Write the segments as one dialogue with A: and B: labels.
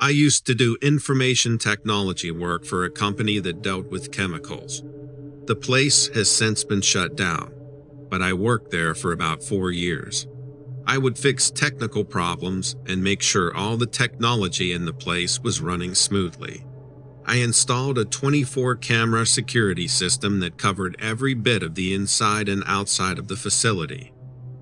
A: I used to do information technology work for a company that dealt with chemicals. The place has since been shut down, but I worked there for about 4 years. I would fix technical problems and make sure all the technology in the place was running smoothly. I installed a 24-camera security system that covered every bit of the inside and outside of the facility.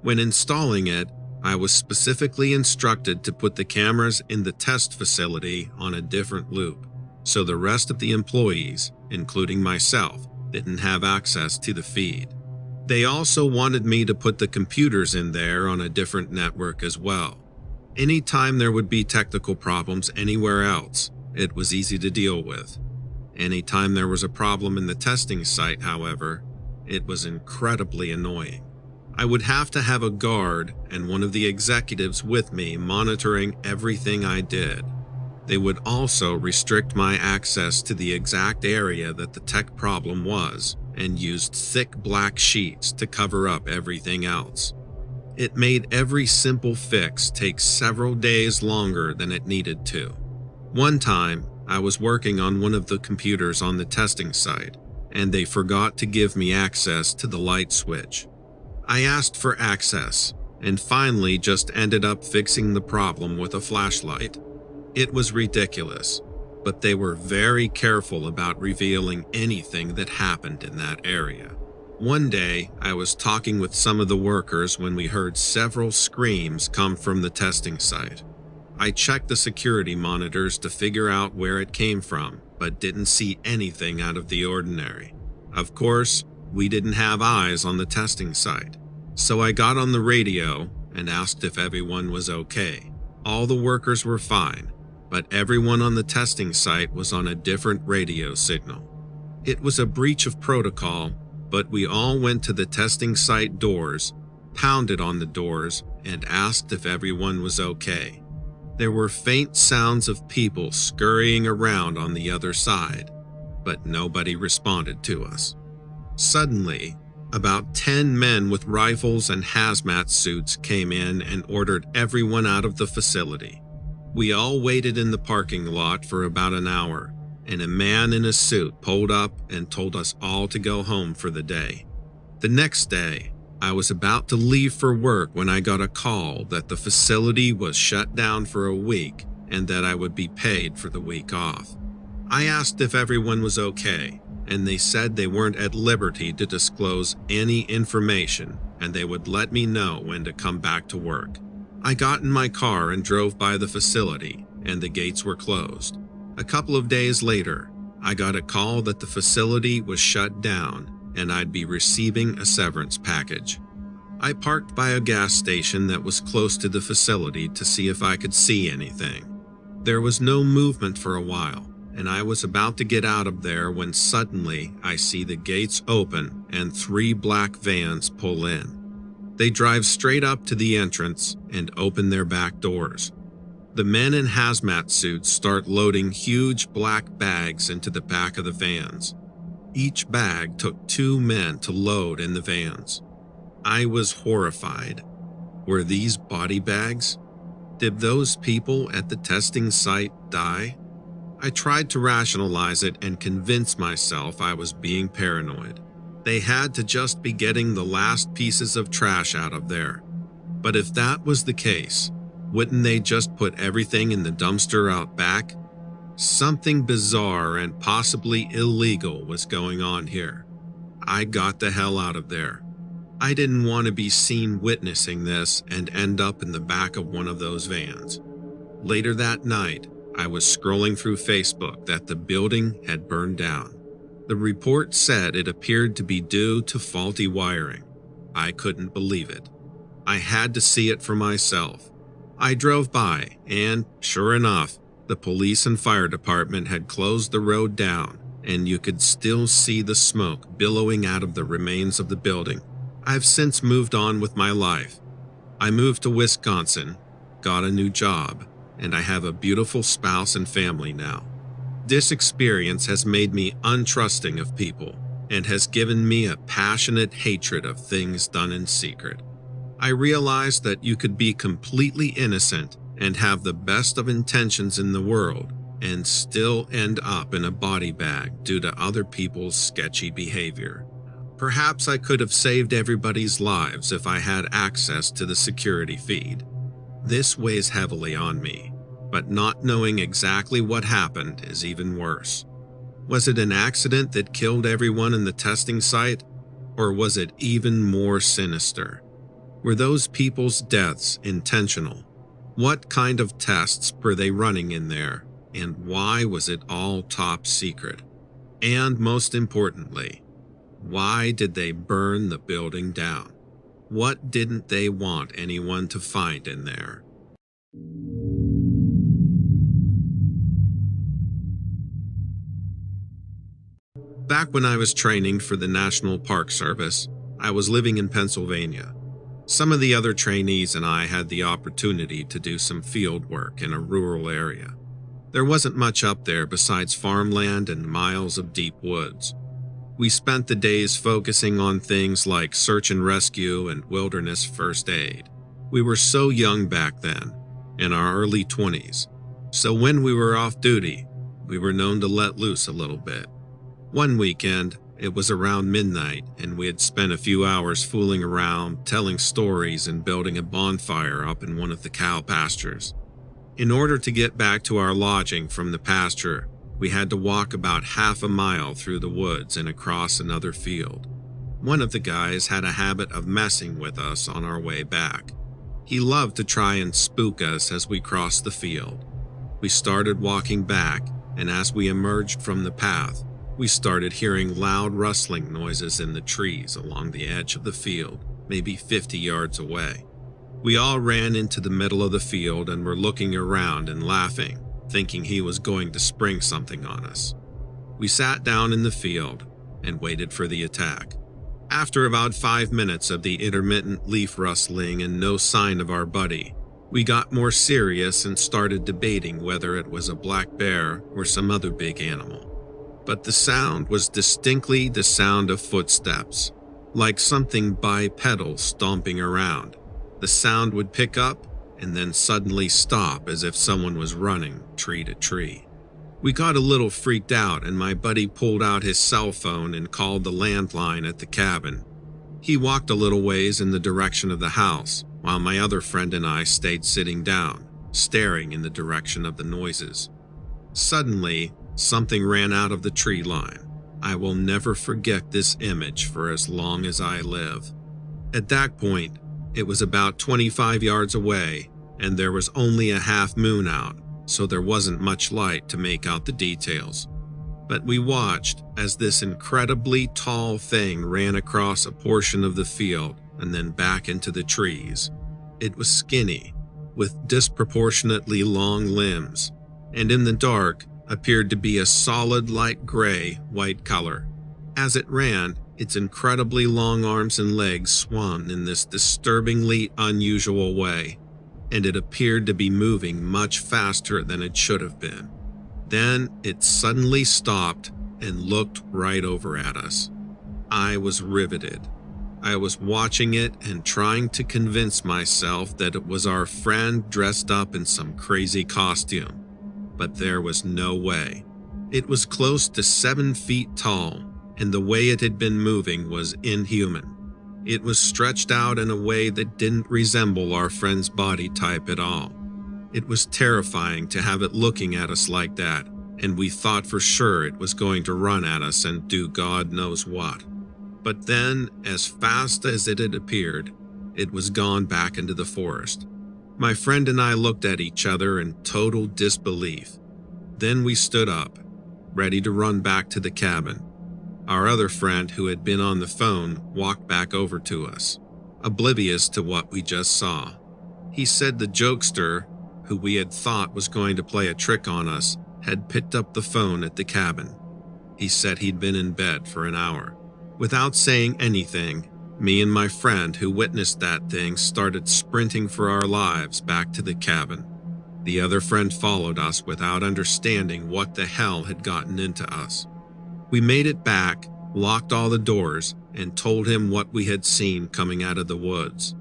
A: When installing it, I was specifically instructed to put the cameras in the test facility on a different loop, so the rest of the employees, including myself, didn't have access to the feed. They also wanted me to put the computers in there on a different network as well. Anytime there would be technical problems anywhere else, it was easy to deal with. Anytime there was a problem in the testing site, however, it was incredibly annoying. I would have to have a guard and one of the executives with me monitoring everything I did. They would also restrict my access to the exact area that the tech problem was and used thick black sheets to cover up everything else. It made every simple fix take several days longer than it needed to. One time, I was working on one of the computers on the testing site, and they forgot to give me access to the light switch. I asked for access, and finally just ended up fixing the problem with a flashlight. It was ridiculous, but they were very careful about revealing anything that happened in that area. One day, I was talking with some of the workers when we heard several screams come from the testing site. I checked the security monitors to figure out where it came from, but didn't see anything out of the ordinary. Of course, we didn't have eyes on the testing site, so I got on the radio and asked if everyone was okay. All the workers were fine, but everyone on the testing site was on a different radio signal. It was a breach of protocol, but we all went to the testing site doors, pounded on the doors, and asked if everyone was okay. There were faint sounds of people scurrying around on the other side, but nobody responded to us. Suddenly, about 10 men with rifles and hazmat suits came in and ordered everyone out of the facility. We all waited in the parking lot for about an hour, and a man in a suit pulled up and told us all to go home for the day. The next day, I was about to leave for work when I got a call that the facility was shut down for a week and that I would be paid for the week off. I asked if everyone was okay, and they said they weren't at liberty to disclose any information and they would let me know when to come back to work. I got in my car and drove by the facility, and the gates were closed. A couple of days later, I got a call that the facility was shut down and I'd be receiving a severance package. I parked by a gas station that was close to the facility to see if I could see anything. There was no movement for a while, and I was about to get out of there when suddenly I see the gates open and 3 black vans pull in. They drive straight up to the entrance and open their back doors. The men in hazmat suits start loading huge black bags into the back of the vans. Each bag took 2 men to load in the vans. I was horrified. Were these body bags? Did those people at the testing site die? I tried to rationalize it and convince myself I was being paranoid. They had to just be getting the last pieces of trash out of there. But if that was the case, wouldn't they just put everything in the dumpster out back? Something bizarre and possibly illegal was going on here. I got the hell out of there. I didn't want to be seen witnessing this and end up in the back of one of those vans. Later that night, I was scrolling through Facebook that the building had burned down. The report said it appeared to be due to faulty wiring. I couldn't believe it. I had to see it for myself. I drove by, and sure enough, the police and fire department had closed the road down, and you could still see the smoke billowing out of the remains of the building. I've since moved on with my life. I moved to Wisconsin, got a new job, and I have a beautiful spouse and family now. This experience has made me untrusting of people and has given me a passionate hatred of things done in secret. I realized that you could be completely innocent and have the best of intentions in the world and still end up in a body bag due to other people's sketchy behavior. Perhaps I could have saved everybody's lives if I had access to the security feed. This weighs heavily on me, but not knowing exactly what happened is even worse. Was it an accident that killed everyone in the testing site, or was it even more sinister? Were those people's deaths intentional? What kind of tests were they running in there, and why was it all top secret? And most importantly, why did they burn the building down? What didn't they want anyone to find in there? Back when I was training for the National Park Service, I was living in Pennsylvania. Some of the other trainees and I had the opportunity to do some field work in a rural area. There wasn't much up there besides farmland and miles of deep woods. We spent the days focusing on things like search and rescue and wilderness first aid. We were so young back then, in our early 20s, so when we were off duty, we were known to let loose a little bit. One weekend, it was around midnight, and we had spent a few hours fooling around, telling stories and building a bonfire up in one of the cow pastures. In order to get back to our lodging from the pasture, we had to walk about half a mile through the woods and across another field. One of the guys had a habit of messing with us on our way back. He loved to try and spook us as we crossed the field. We started walking back, and as we emerged from the path, we started hearing loud rustling noises in the trees along the edge of the field, maybe 50 yards away. We all ran into the middle of the field and were looking around and laughing, thinking he was going to spring something on us. We sat down in the field and waited for the attack. After about 5 minutes of the intermittent leaf rustling and no sign of our buddy, we got more serious and started debating whether it was a black bear or some other big animal. But the sound was distinctly the sound of footsteps, like something bipedal stomping around. The sound would pick up and then suddenly stop as if someone was running tree to tree. We got a little freaked out, and my buddy pulled out his cell phone and called the landline at the cabin. He walked a little ways in the direction of the house, while my other friend and I stayed sitting down, staring in the direction of the noises. Suddenly, something ran out of the tree line. I will never forget this image for as long as I live. At that point, it was about 25 yards away, and there was only a half moon out, so there wasn't much light to make out the details. But we watched as this incredibly tall thing ran across a portion of the field and then back into the trees. It was skinny, with disproportionately long limbs, and in the dark appeared to be a solid light gray, white color. As it ran, its incredibly long arms and legs swung in this disturbingly unusual way, and it appeared to be moving much faster than it should have been. Then it suddenly stopped and looked right over at us. I was riveted. I was watching it and trying to convince myself that it was our friend dressed up in some crazy costume, but there was no way. It was close to 7 feet tall, and the way it had been moving was inhuman. It was stretched out in a way that didn't resemble our friend's body type at all. It was terrifying to have it looking at us like that, and we thought for sure it was going to run at us and do God knows what. But then, as fast as it had appeared, it was gone back into the forest. My friend and I looked at each other in total disbelief. Then we stood up, ready to run back to the cabin. Our other friend, who had been on the phone, walked back over to us, oblivious to what we just saw. He said the jokester, who we had thought was going to play a trick on us, had picked up the phone at the cabin. He said he'd been in bed for an hour. Without saying anything, me and my friend who witnessed that thing started sprinting for our lives back to the cabin. The other friend followed us without understanding what the hell had gotten into us. We made it back, locked all the doors, and told him what we had seen coming out of the woods.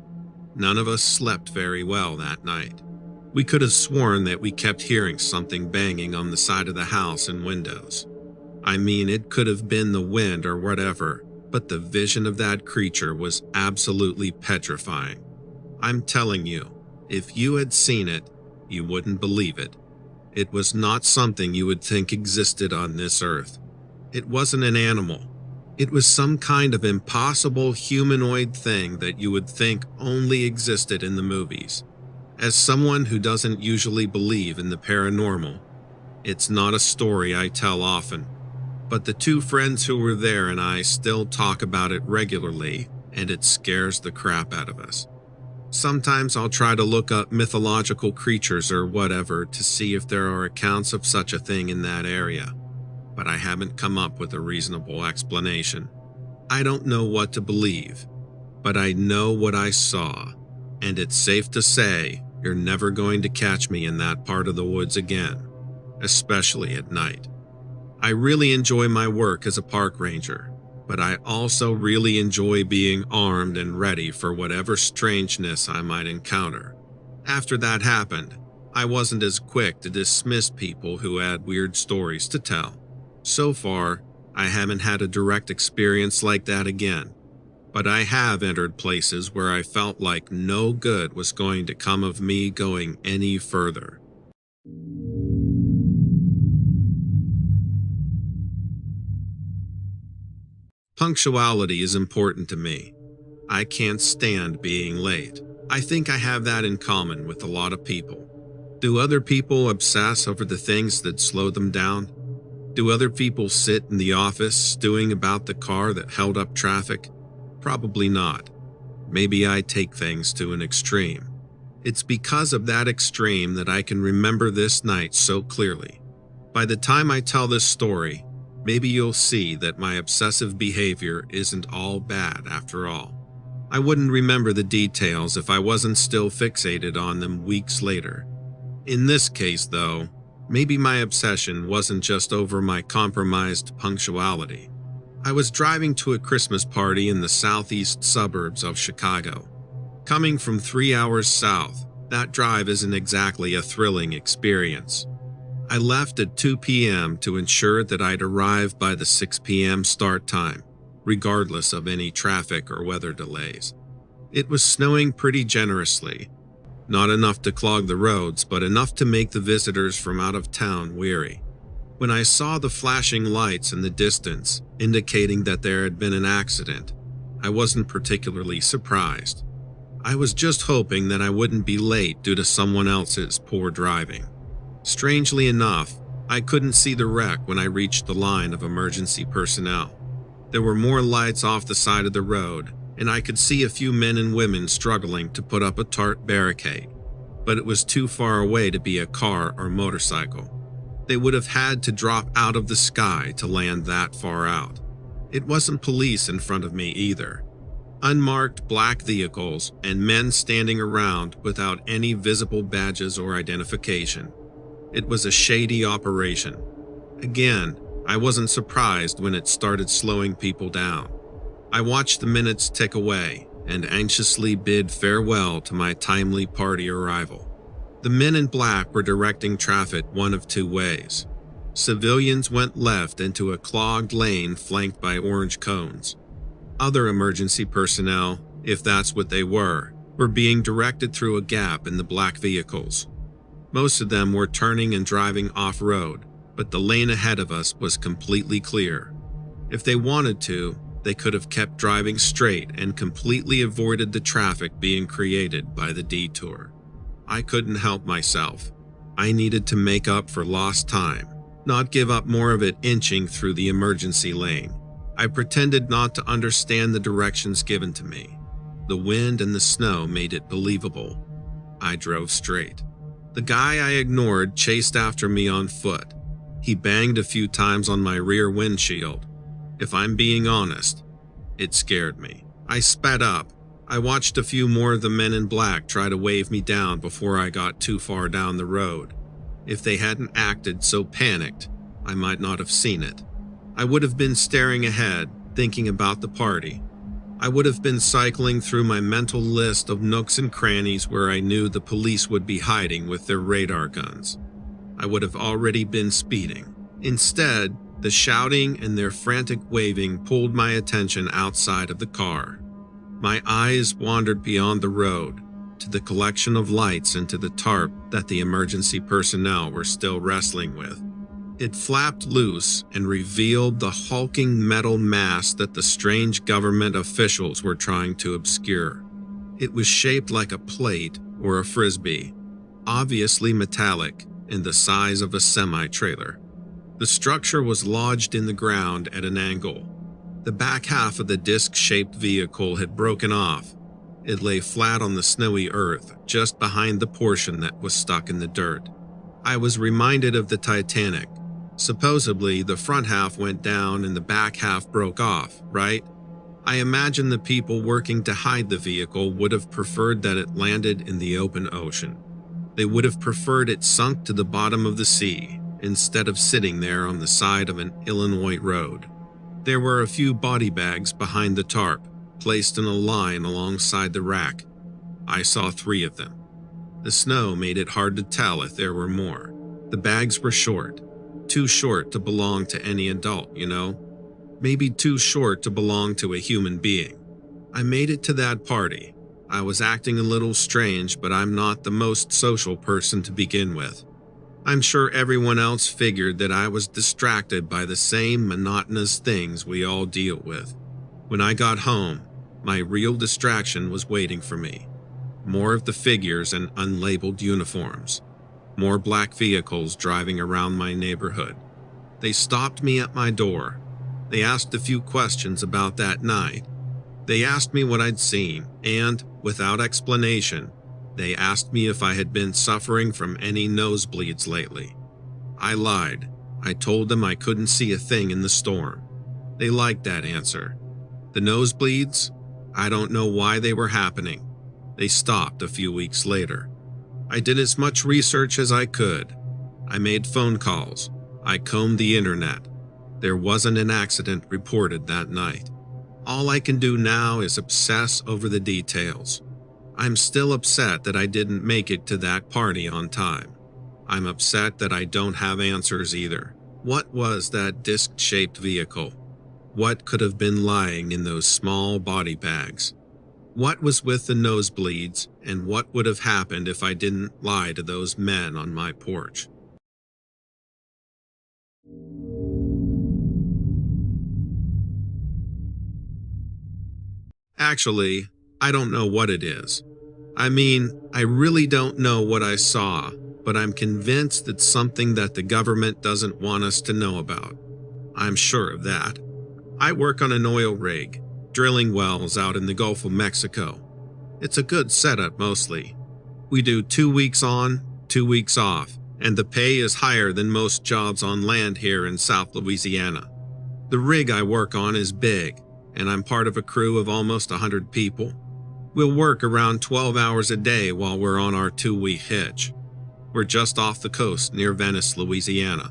A: None of us slept very well that night. We could have sworn that we kept hearing something banging on the side of the house and windows. I mean, it could have been the wind or whatever, but the vision of that creature was absolutely petrifying. I'm telling you, if you had seen it, you wouldn't believe it. It was not something you would think existed on this earth. It wasn't an animal. It was some kind of impossible humanoid thing that you would think only existed in the movies. As someone who doesn't usually believe in the paranormal, it's not a story I tell often, but the two friends who were there and I still talk about it regularly, and it scares the crap out of us. Sometimes I'll try to look up mythological creatures or whatever to see if there are accounts of such a thing in that area, but I haven't come up with a reasonable explanation. I don't know what to believe, but I know what I saw, and it's safe to say you're never going to catch me in that part of the woods again, especially at night. I really enjoy my work as a park ranger, but I also really enjoy being armed and ready for whatever strangeness I might encounter. After that happened, I wasn't as quick to dismiss people who had weird stories to tell. So far, I haven't had a direct experience like that again, but I have entered places where I felt like no good was going to come of me going any further. Punctuality is important to me. I can't stand being late. I think I have that in common with a lot of people. Do other people obsess over the things that slow them down? Do other people sit in the office stewing about the car that held up traffic? Probably not. Maybe I take things to an extreme. It's because of that extreme that I can remember this night so clearly. By the time I tell this story, maybe you'll see that my obsessive behavior isn't all bad after all. I wouldn't remember the details if I wasn't still fixated on them weeks later. In this case, though, maybe my obsession wasn't just over my compromised punctuality. I was driving to a Christmas party in the southeast suburbs of Chicago. Coming from 3 hours south, that drive isn't exactly a thrilling experience. I left at 2 p.m. to ensure that I'd arrive by the 6 p.m. start time, regardless of any traffic or weather delays. It was snowing pretty generously, not enough to clog the roads, but enough to make the visitors from out of town weary. When I saw the flashing lights in the distance, indicating that there had been an accident, I wasn't particularly surprised. I was just hoping that I wouldn't be late due to someone else's poor driving. Strangely enough, I couldn't see the wreck when I reached the line of emergency personnel. There were more lights off the side of the road, and I could see a few men and women struggling to put up a tarp barricade, but it was too far away to be a car or motorcycle. They would have had to drop out of the sky to land that far out. It wasn't police in front of me either. Unmarked black vehicles and men standing around without any visible badges or identification. It was a shady operation. Again, I wasn't surprised when it started slowing people down. I watched the minutes tick away and anxiously bid farewell to my timely party arrival. The men in black were directing traffic one of two ways. Civilians went left into a clogged lane flanked by orange cones. Other emergency personnel, if that's what they were being directed through a gap in the black vehicles. Most of them were turning and driving off-road, but the lane ahead of us was completely clear. If they wanted to, they could have kept driving straight and completely avoided the traffic being created by the detour. I couldn't help myself. I needed to make up for lost time, not give up more of it inching through the emergency lane. I pretended not to understand the directions given to me. The wind and the snow made it believable. I drove straight. The guy I ignored chased after me on foot. He banged a few times on my rear windshield. If I'm being honest, it scared me. I sped up. I watched a few more of the men in black try to wave me down before I got too far down the road. If they hadn't acted so panicked, I might not have seen it. I would have been staring ahead, thinking about the party. I would have been cycling through my mental list of nooks and crannies where I knew the police would be hiding with their radar guns. I would have already been speeding. Instead, the shouting and their frantic waving pulled my attention outside of the car. My eyes wandered beyond the road, to the collection of lights and to the tarp that the emergency personnel were still wrestling with. It flapped loose and revealed the hulking metal mass that the strange government officials were trying to obscure. It was shaped like a plate or a frisbee, obviously metallic and the size of a semi-trailer. The structure was lodged in the ground at an angle. The back half of the disc-shaped vehicle had broken off. It lay flat on the snowy earth, just behind the portion that was stuck in the dirt. I was reminded of the Titanic. Supposedly, the front half went down and the back half broke off, right? I imagine the people working to hide the vehicle would have preferred that it landed in the open ocean. They would have preferred it sunk to the bottom of the sea, instead of sitting there on the side of an Illinois road. There were a few body bags behind the tarp, placed in a line alongside the rack. I saw 3 of them. The snow made it hard to tell if there were more. The bags were short, too short to belong to any adult, you know? Maybe too short to belong to a human being. I made it to that party. I was acting a little strange, but I'm not the most social person to begin with. I'm sure everyone else figured that I was distracted by the same monotonous things we all deal with. When I got home, my real distraction was waiting for me. More of the figures and unlabeled uniforms. More black vehicles driving around my neighborhood. They stopped me at my door. They asked a few questions about that night. They asked me what I'd seen, and, without explanation, they asked me if I had been suffering from any nosebleeds lately. I lied. I told them I couldn't see a thing in the storm. They liked that answer. The nosebleeds? I don't know why they were happening. They stopped a few weeks later. I did as much research as I could. I made phone calls. I combed the internet. There wasn't an accident reported that night. All I can do now is obsess over the details. I'm still upset that I didn't make it to that party on time. I'm upset that I don't have answers either. What was that disc-shaped vehicle? What could have been lying in those small body bags? What was with the nosebleeds, and what would have happened if I didn't lie to those men on my porch? Actually, I don't know what it is. I mean, I really don't know what I saw, but I'm convinced it's something that the government doesn't want us to know about. I'm sure of that. I work on an oil rig, drilling wells out in the Gulf of Mexico. It's a good setup mostly. We do 2 weeks on, 2 weeks off, and the pay is higher than most jobs on land here in South Louisiana. The rig I work on is big, and I'm part of a crew of almost 100 people. We'll work around 12 hours a day while we're on our 2-week hitch. We're just off the coast near Venice, Louisiana.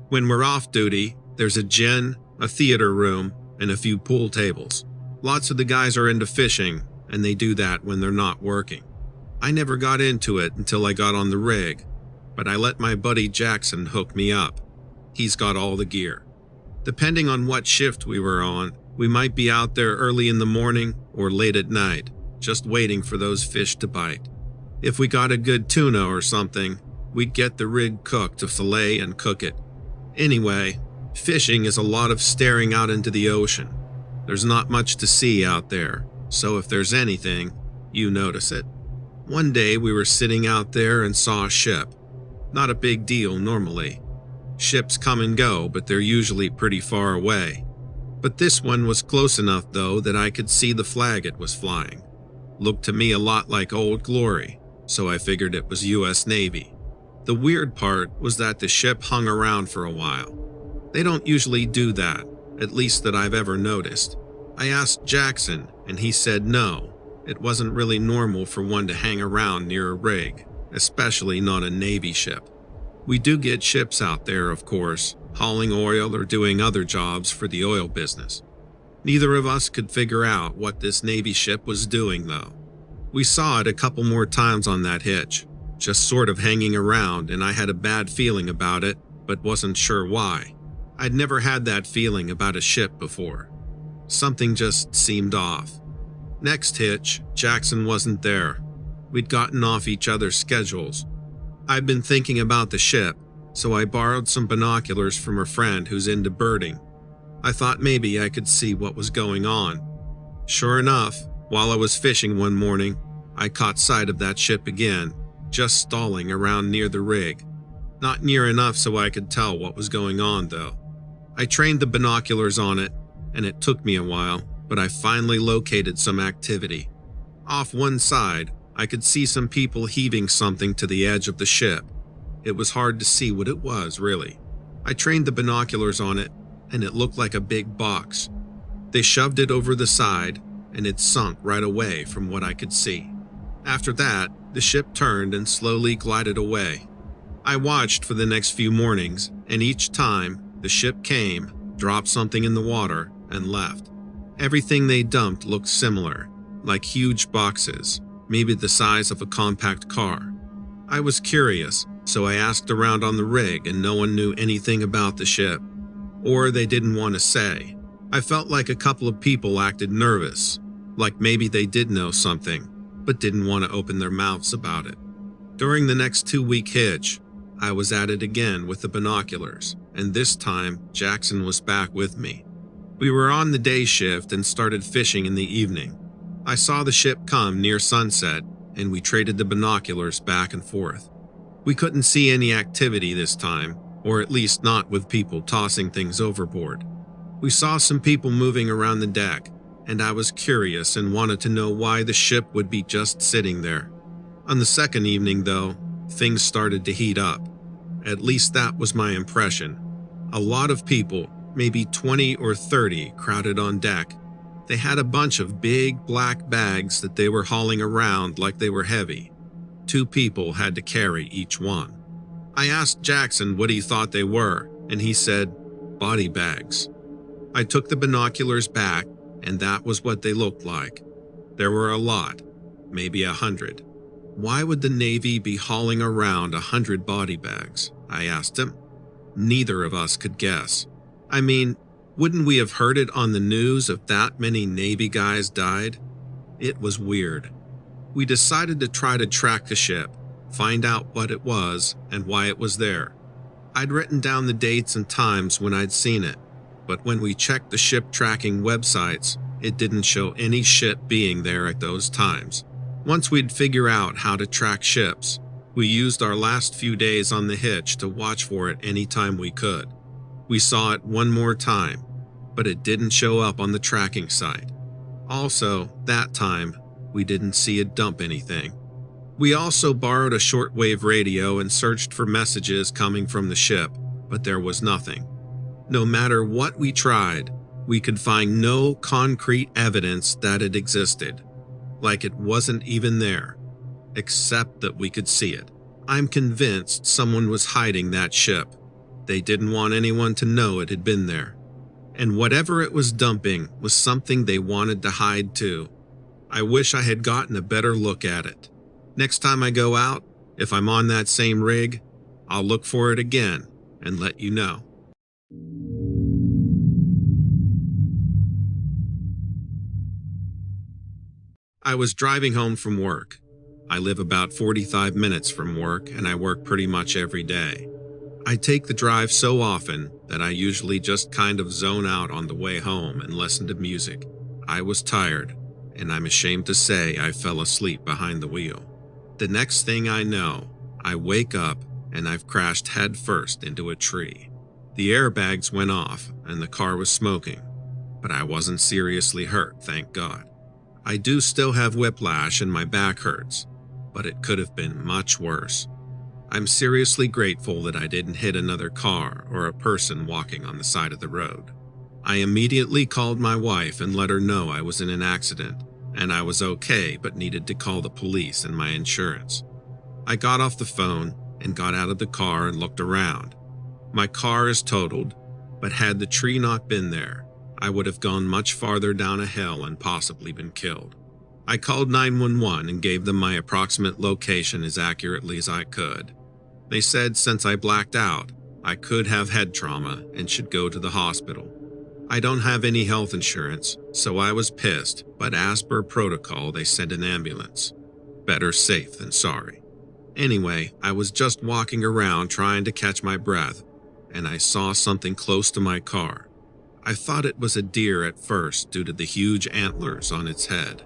A: When we're off duty, there's a gin, a theater room, and a few pool tables. Lots of the guys are into fishing, and they do that when they're not working. I never got into it until I got on the rig, but I let my buddy Jackson hook me up. He's got all the gear. Depending on what shift we were on, we might be out there early in the morning or late at night, just waiting for those fish to bite. If we got a good tuna or something, we'd get the rig cooked to fillet and cook it. Anyway, fishing is a lot of staring out into the ocean. There's not much to see out there, so if there's anything, you notice it. One day we were sitting out there and saw a ship. Not a big deal normally. Ships come and go, but they're usually pretty far away. But this one was close enough though that I could see the flag it was flying. Looked to me a lot like Old Glory, so I figured it was US Navy. The weird part was that the ship hung around for a while. They don't usually do that, at least that I've ever noticed. I asked Jackson, and he said no, it wasn't really normal for one to hang around near a rig, especially not a Navy ship. We do get ships out there, of course, hauling oil or doing other jobs for the oil business. Neither of us could figure out what this Navy ship was doing, though. We saw it a couple more times on that hitch, just sort of hanging around, and I had a bad feeling about it, but wasn't sure why. I'd never had that feeling about a ship before. Something just seemed off. Next hitch, Jackson wasn't there. We'd gotten off each other's schedules. I'd been thinking about the ship, so I borrowed some binoculars from a friend who's into birding. I thought maybe I could see what was going on. Sure enough, while I was fishing one morning, I caught sight of that ship again, just stalling around near the rig. Not near enough so I could tell what was going on, though. I trained the binoculars on it, and it took me a while, but I finally located some activity. Off one side, I could see some people heaving something to the edge of the ship. It was hard to see what it was, really. I trained the binoculars on it, and it looked like a big box. They shoved it over the side, and it sunk right away from what I could see. After that, the ship turned and slowly glided away. I watched for the next few mornings, and each time, the ship came, dropped something in the water, and left. Everything they dumped looked similar, like huge boxes, maybe the size of a compact car. I was curious, so I asked around on the rig, and no one knew anything about the ship. Or they didn't want to say. I felt like a couple of people acted nervous, like maybe they did know something, but didn't want to open their mouths about it. During the next 2-week hitch, I was at it again with the binoculars, and this time Jackson was back with me. We were on the day shift and started fishing in the evening. I saw the ship come near sunset, and we traded the binoculars back and forth. We couldn't see any activity this time, or at least not with people tossing things overboard. We saw some people moving around the deck, and I was curious and wanted to know why the ship would be just sitting there. On the second evening, though, things started to heat up. At least that was my impression. A lot of people, maybe 20 or 30, crowded on deck. They had a bunch of big black bags that they were hauling around like they were heavy. 2 people had to carry each one. I asked Jackson what he thought they were, and he said, body bags. I took the binoculars back, and that was what they looked like. There were a lot, maybe 100. Why would the Navy be hauling around 100 body bags? I asked him. Neither of us could guess. I mean, wouldn't we have heard it on the news if that many Navy guys died? It was weird. We decided to try to track the ship, find out what it was and why it was there. I'd written down the dates and times when I'd seen it, but when we checked the ship tracking websites, it didn't show any ship being there at those times. Once we'd figure out how to track ships, we used our last few days on the hitch to watch for it anytime we could. We saw it one more time, but it didn't show up on the tracking site. Also, that time, we didn't see it dump anything. We also borrowed a shortwave radio and searched for messages coming from the ship, but there was nothing. No matter what we tried, we could find no concrete evidence that it existed, like it wasn't even there, except that we could see it. I'm convinced someone was hiding that ship. They didn't want anyone to know it had been there. And whatever it was dumping was something they wanted to hide too. I wish I had gotten a better look at it. Next time I go out, if I'm on that same rig, I'll look for it again and let you know. I was driving home from work. I live about 45 minutes from work, and I work pretty much every day. I take the drive so often that I usually just kind of zone out on the way home and listen to music. I was tired, and I'm ashamed to say I fell asleep behind the wheel. The next thing I know, I wake up and I've crashed headfirst into a tree. The airbags went off and the car was smoking, but I wasn't seriously hurt, thank God. I do still have whiplash and my back hurts, but it could have been much worse. I'm seriously grateful that I didn't hit another car or a person walking on the side of the road. I immediately called my wife and let her know I was in an accident, and I was okay but needed to call the police and my insurance. I got off the phone and got out of the car and looked around. My car is totaled, but had the tree not been there, I would have gone much farther down a hill and possibly been killed. I called 911 and gave them my approximate location as accurately as I could. They said since I blacked out, I could have head trauma and should go to the hospital. I don't have any health insurance, so I was pissed, but as per protocol, they sent an ambulance. Better safe than sorry. Anyway, I was just walking around trying to catch my breath, and I saw something close to my car. I thought it was a deer at first due to the huge antlers on its head.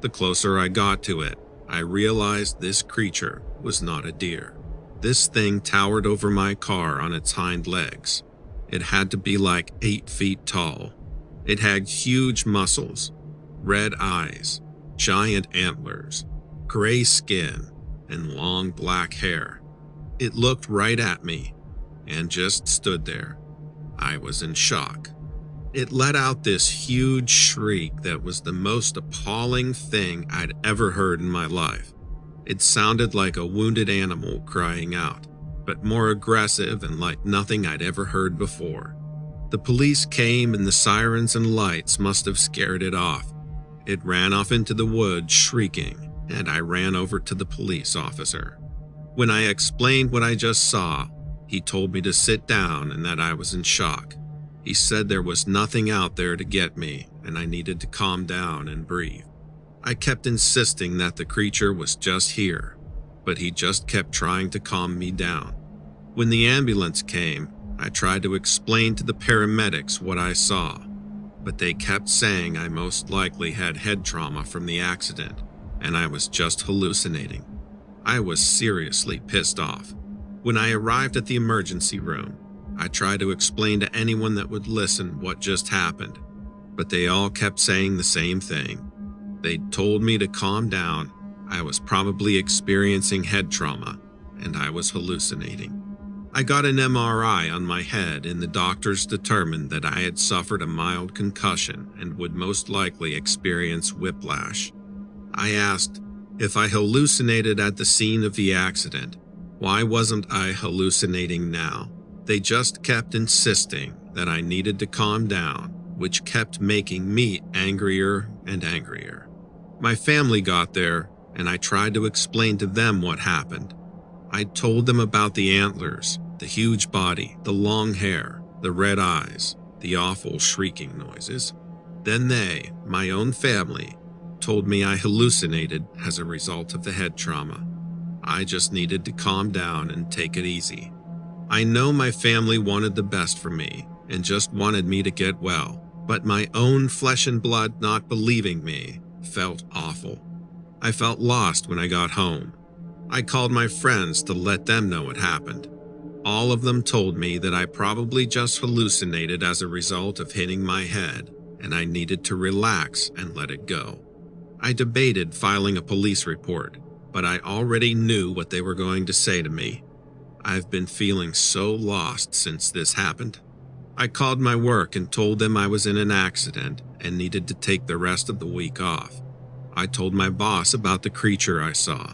A: The closer I got to it, I realized this creature was not a deer. This thing towered over my car on its hind legs. It had to be like 8 feet tall. It had huge muscles, red eyes, giant antlers, gray skin, and long black hair. It looked right at me and just stood there. I was in shock. It let out this huge shriek that was the most appalling thing I'd ever heard in my life. It sounded like a wounded animal crying out, but more aggressive and like nothing I'd ever heard before. The police came and the sirens and lights must have scared it off. It ran off into the woods shrieking, and I ran over to the police officer. When I explained what I just saw, he told me to sit down and that I was in shock. He said there was nothing out there to get me and I needed to calm down and breathe. I kept insisting that the creature was just here, but he just kept trying to calm me down. When the ambulance came, I tried to explain to the paramedics what I saw, but they kept saying I most likely had head trauma from the accident and I was just hallucinating. I was seriously pissed off. When I arrived at the emergency room, I tried to explain to anyone that would listen what just happened, but they all kept saying the same thing. They told me to calm down. I was probably experiencing head trauma, and I was hallucinating. I got an MRI on my head, and the doctors determined that I had suffered a mild concussion and would most likely experience whiplash. I asked, if I hallucinated at the scene of the accident, why wasn't I hallucinating now? They just kept insisting that I needed to calm down, which kept making me angrier and angrier. My family got there, and I tried to explain to them what happened. I told them about the antlers, the huge body, the long hair, the red eyes, the awful shrieking noises. Then they, my own family, told me I hallucinated as a result of the head trauma. I just needed to calm down and take it easy. I know my family wanted the best for me and just wanted me to get well, but my own flesh and blood not believing me felt awful. I felt lost when I got home. I called my friends to let them know what happened. All of them told me that I probably just hallucinated as a result of hitting my head, and I needed to relax and let it go. I debated filing a police report, but I already knew what they were going to say to me. I've been feeling so lost since this happened. I called my work and told them I was in an accident and needed to take the rest of the week off. I told my boss about the creature I saw,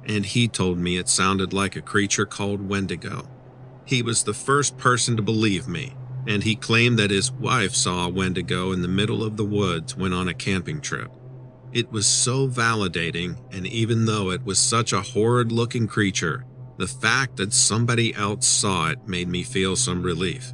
A: and he told me it sounded like a creature called Wendigo. He was the first person to believe me, and he claimed that his wife saw a Wendigo in the middle of the woods when on a camping trip. It was so validating, and even though it was such a horrid-looking creature, the fact that somebody else saw it made me feel some relief.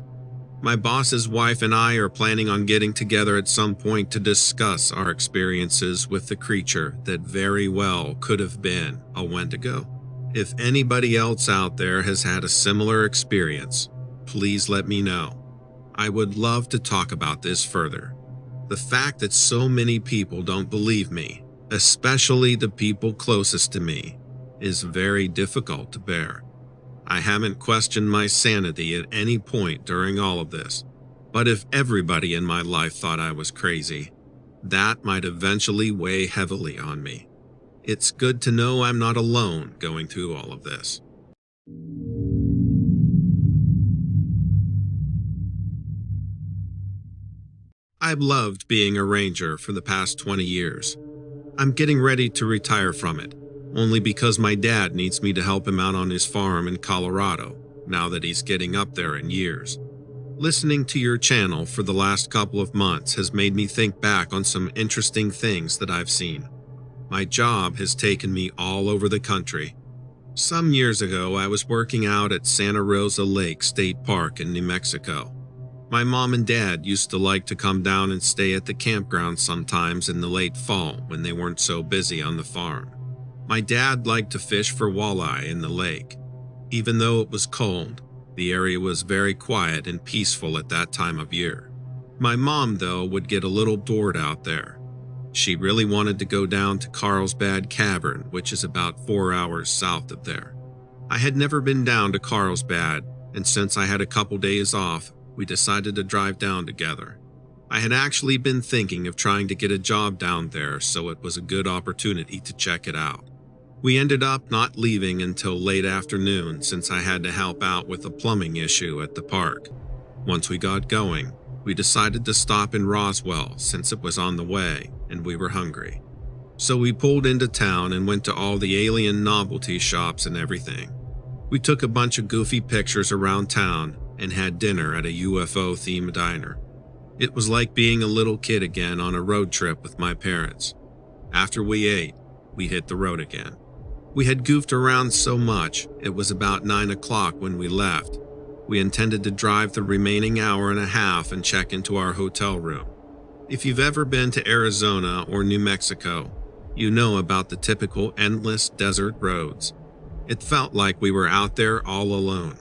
A: My boss's wife and I are planning on getting together at some point to discuss our experiences with the creature that very well could have been a Wendigo. If anybody else out there has had a similar experience, please let me know. I would love to talk about this further. The fact that so many people don't believe me, especially the people closest to me, is very difficult to bear. I haven't questioned my sanity at any point during all of this, but if everybody in my life thought I was crazy, that might eventually weigh heavily on me. It's good to know I'm not alone going through all of this. I've loved being a ranger for the past 20 years. I'm getting ready to retire from it, only because my dad needs me to help him out on his farm in Colorado, now that he's getting up there in years. Listening to your channel for the last couple of months has made me think back on some interesting things that I've seen. My job has taken me all over the country. Some years ago, I was working out at Santa Rosa Lake State Park in New Mexico. My mom and dad used to like to come down and stay at the campground sometimes in the late fall when they weren't so busy on the farm. My dad liked to fish for walleye in the lake. Even though it was cold, the area was very quiet and peaceful at that time of year. My mom, though, would get a little bored out there. She really wanted to go down to Carlsbad Cavern, which is about 4 hours south of there. I had never been down to Carlsbad, and since I had a couple days off, we decided to drive down together. I had actually been thinking of trying to get a job down there, so it was a good opportunity to check it out. We ended up not leaving until late afternoon since I had to help out with a plumbing issue at the park. Once we got going, we decided to stop in Roswell since it was on the way and we were hungry. So we pulled into town and went to all the alien novelty shops and everything. We took a bunch of goofy pictures around town and had dinner at a UFO-themed diner. It was like being a little kid again on a road trip with my parents. After we ate, we hit the road again. We had goofed around so much, it was about 9 o'clock when we left. We intended to drive the remaining hour and a half and check into our hotel room. If you've ever been to Arizona or New Mexico, you know about the typical endless desert roads. It felt like we were out there all alone.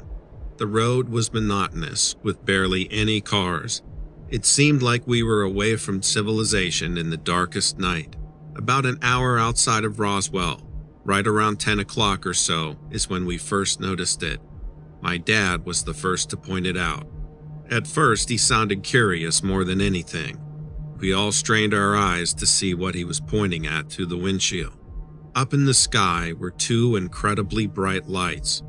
A: The road was monotonous, with barely any cars. It seemed like we were away from civilization in the darkest night. About an hour outside of Roswell, right around 10 o'clock or so, is when we first noticed it. My dad was the first to point it out. At first, he sounded curious more than anything. We all strained our eyes to see what he was pointing at through the windshield. Up in the sky were two incredibly bright lights.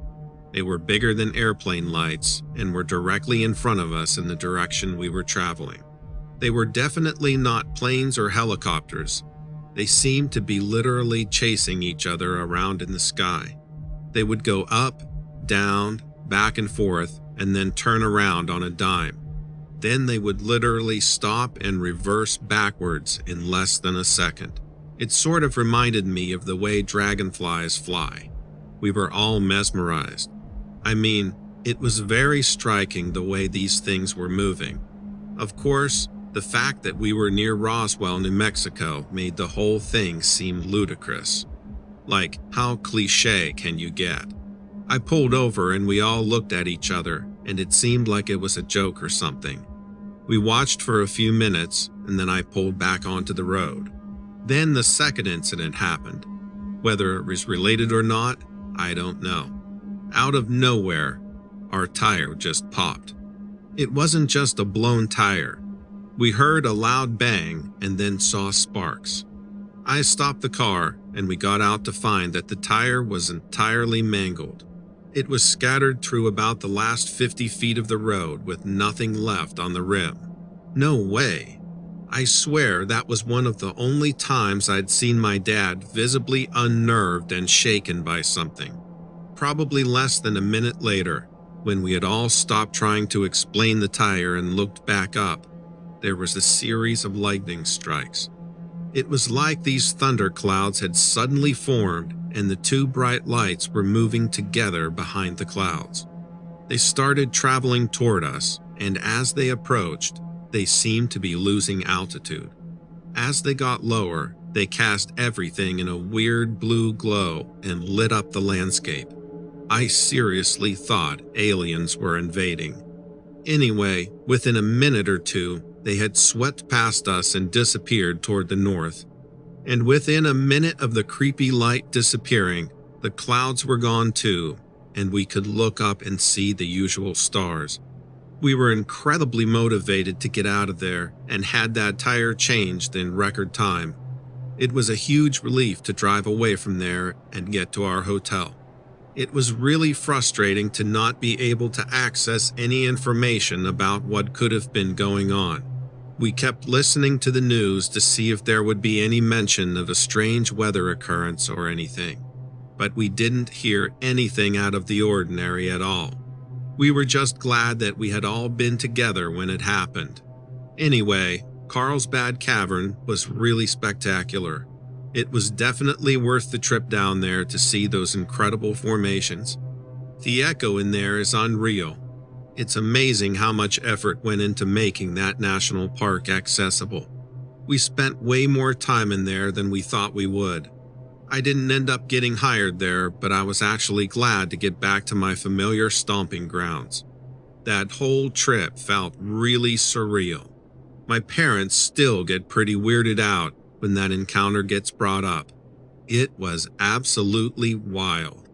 A: They were bigger than airplane lights and were directly in front of us in the direction we were traveling. They were definitely not planes or helicopters. They seemed to be literally chasing each other around in the sky. They would go up, down, back and forth, and then turn around on a dime. Then they would literally stop and reverse backwards in less than a second. It sort of reminded me of the way dragonflies fly. We were all mesmerized. I mean, it was very striking the way these things were moving. Of course, the fact that we were near Roswell, New Mexico, made the whole thing seem ludicrous. Like, how cliché can you get? I pulled over and we all looked at each other, and it seemed like it was a joke or something. We watched for a few minutes, and then I pulled back onto the road. Then the second incident happened. Whether it was related or not, I don't know. Out of nowhere, our tire just popped. It wasn't just a blown tire. We heard a loud bang and then saw sparks. I stopped the car and we got out to find that the tire was entirely mangled. It was scattered through about the last 50 feet of the road with nothing left on the rim. No way. I swear that was one of the only times I'd seen my dad visibly unnerved and shaken by something. Probably less than a minute later, when we had all stopped trying to explain the tire and looked back up, there was a series of lightning strikes. It was like these thunder clouds had suddenly formed and the two bright lights were moving together behind the clouds. They started traveling toward us, and as they approached, they seemed to be losing altitude. As they got lower, they cast everything in a weird blue glow and lit up the landscape. I seriously thought aliens were invading. Anyway, within a minute or two, they had swept past us and disappeared toward the north. And within a minute of the creepy light disappearing, the clouds were gone too, and we could look up and see the usual stars. We were incredibly motivated to get out of there and had that tire changed in record time. It was a huge relief to drive away from there and get to our hotel. It was really frustrating to not be able to access any information about what could have been going on. We kept listening to the news to see if there would be any mention of a strange weather occurrence or anything, but we didn't hear anything out of the ordinary at all. We were just glad that we had all been together when it happened. Anyway, Carlsbad Cavern was really spectacular. It was definitely worth the trip down there to see those incredible formations. The echo in there is unreal. It's amazing how much effort went into making that national park accessible. We spent way more time in there than we thought we would. I didn't end up getting hired there, but I was actually glad to get back to my familiar stomping grounds. That whole trip felt really surreal. My parents still get pretty weirded out when that encounter gets brought up. It was absolutely wild.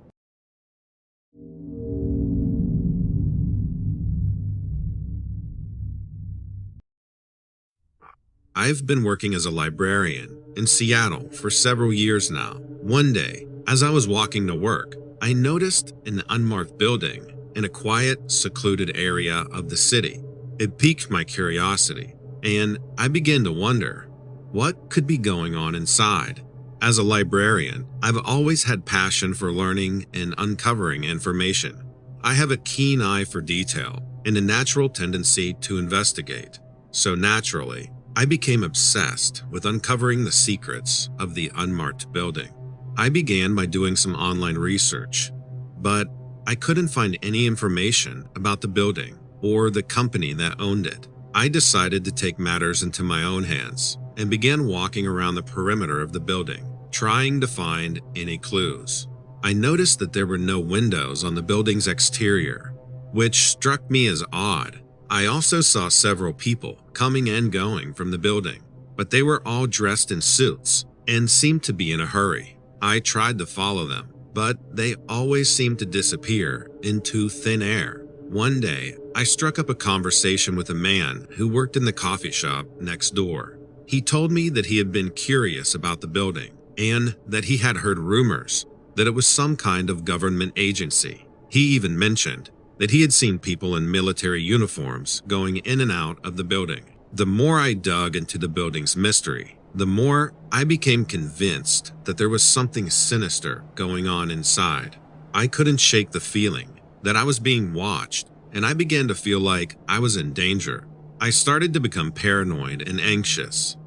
A: I've been working as a librarian in Seattle for several years now. One day, as I was walking to work, I noticed an unmarked building in a quiet, secluded area of the city. It piqued my curiosity, and I began to wonder what could be going on inside. As a librarian, I've always had passion for learning and uncovering information. I have a keen eye for detail and a natural tendency to investigate. So naturally, I became obsessed with uncovering the secrets of the unmarked building. I began by doing some online research, but I couldn't find any information about the building or the company that owned it. I decided to take matters into my own hands and began walking around the perimeter of the building, trying to find any clues. I noticed that there were no windows on the building's exterior, which struck me as odd. I also saw several people coming and going from the building, but they were all dressed in suits and seemed to be in a hurry. I tried to follow them, but they always seemed to disappear into thin air. One day, I struck up a conversation with a man who worked in the coffee shop next door. He told me that he had been curious about the building and that he had heard rumors that it was some kind of government agency. He even mentioned that he had seen people in military uniforms going in and out of the building. The more I dug into the building's mystery, the more I became convinced that there was something sinister going on inside. I couldn't shake the feeling that I was being watched, and I began to feel like I was in danger. I started to become paranoid and anxious,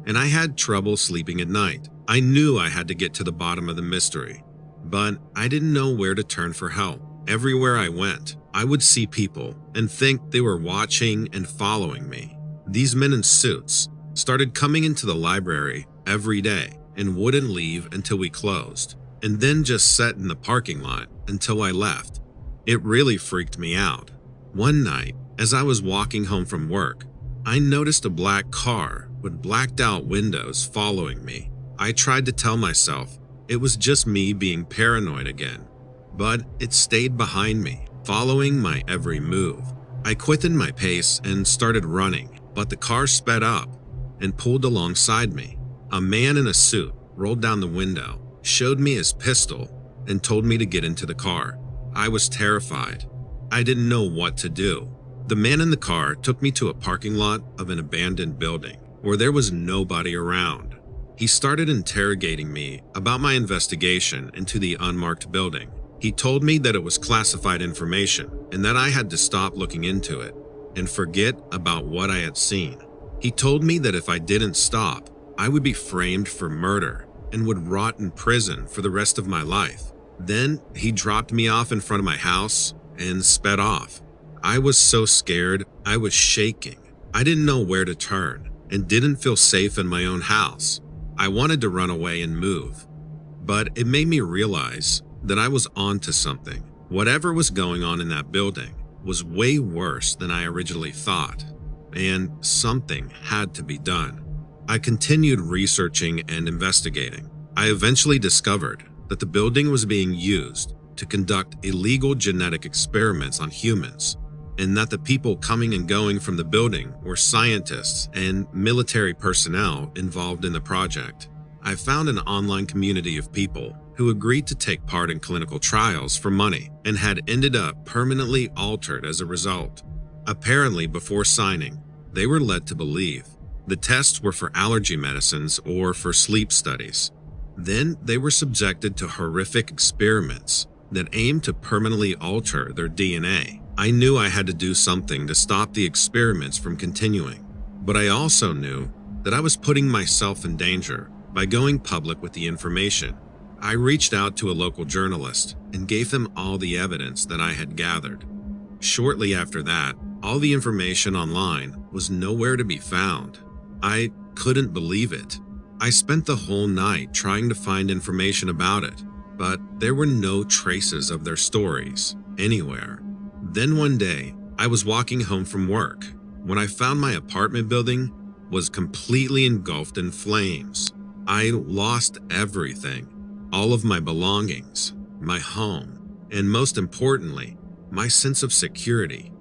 A: and I had trouble sleeping at night. I knew I had to get to the bottom of the mystery, but I didn't know where to turn for help. Everywhere I went, I would see people and think they were watching and following me. These men in suits started coming into the library every day and wouldn't leave until we closed, and then just sat in the parking lot until I left. It really freaked me out. One night, as I was walking home from work, I noticed a black car with blacked out windows following me. I tried to tell myself it was just me being paranoid again, but it stayed behind me, following my every move. I quickened my pace and started running, but the car sped up and pulled alongside me. A man in a suit rolled down the window, showed me his pistol, and told me to get into the car. I was terrified. I didn't know what to do. The man in the car took me to a parking lot of an abandoned building where there was nobody around. He started interrogating me about my investigation into the unmarked building. He told me that it was classified information and that I had to stop looking into it and forget about what I had seen. He told me that if I didn't stop, I would be framed for murder and would rot in prison for the rest of my life. Then he dropped me off in front of my house and sped off. I was so scared, I was shaking. I didn't know where to turn and didn't feel safe in my own house. I wanted to run away and move, but it made me realize that I was onto something. Whatever was going on in that building was way worse than I originally thought, and something had to be done. I continued researching and investigating. I eventually discovered that the building was being used to conduct illegal genetic experiments on humans, and that the people coming and going from the building were scientists and military personnel involved in the project. I found an online community of people who agreed to take part in clinical trials for money and had ended up permanently altered as a result. Apparently, before signing, they were led to believe the tests were for allergy medicines or for sleep studies. Then they were subjected to horrific experiments that aimed to permanently alter their DNA. I knew I had to do something to stop the experiments from continuing, but I also knew that I was putting myself in danger by going public with the information. I reached out to a local journalist and gave them all the evidence that I had gathered. Shortly after that, all the information online was nowhere to be found. I couldn't believe it. I spent the whole night trying to find information about it, but there were no traces of their stories anywhere. Then one day, I was walking home from work when I found my apartment building was completely engulfed in flames. I lost everything, all of my belongings, my home, and most importantly, my sense of security.